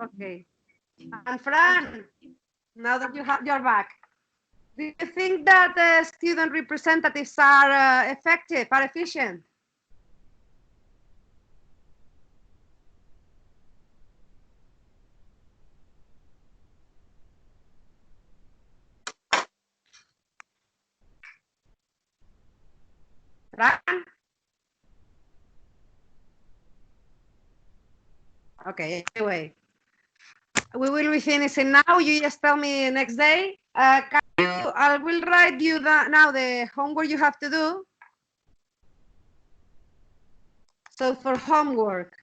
Okay. And Fran, now that you're back, do you think that student representatives are effective, are efficient? Fran? Okay, anyway. We will be finishing now. You just tell me next day. I will write you now the homework you have to do. So for homework,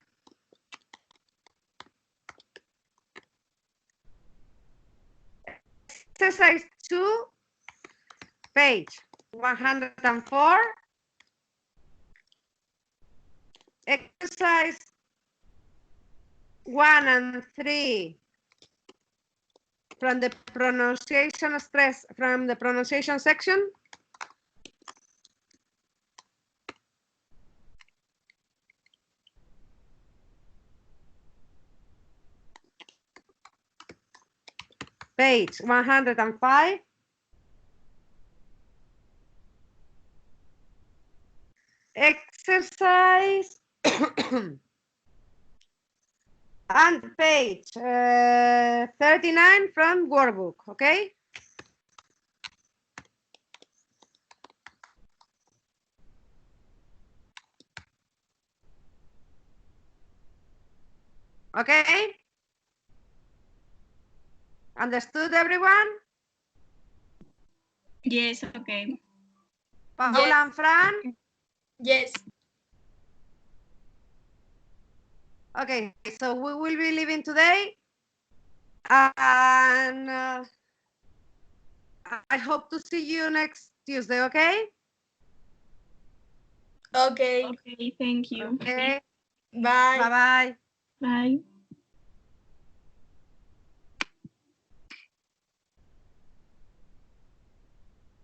exercise 2, page 104. Exercise 1 and 3 from the pronunciation stress, from the pronunciation section. Page 105. exercise and page 39 from workbook, okay? Okay? Understood, everyone? Yes, okay. Paula Yes. and Fran? Yes. Okay, so we will be leaving today. And I hope to see you next Tuesday, okay? Okay. Okay, thank you. Okay, Bye. bye-bye. Bye.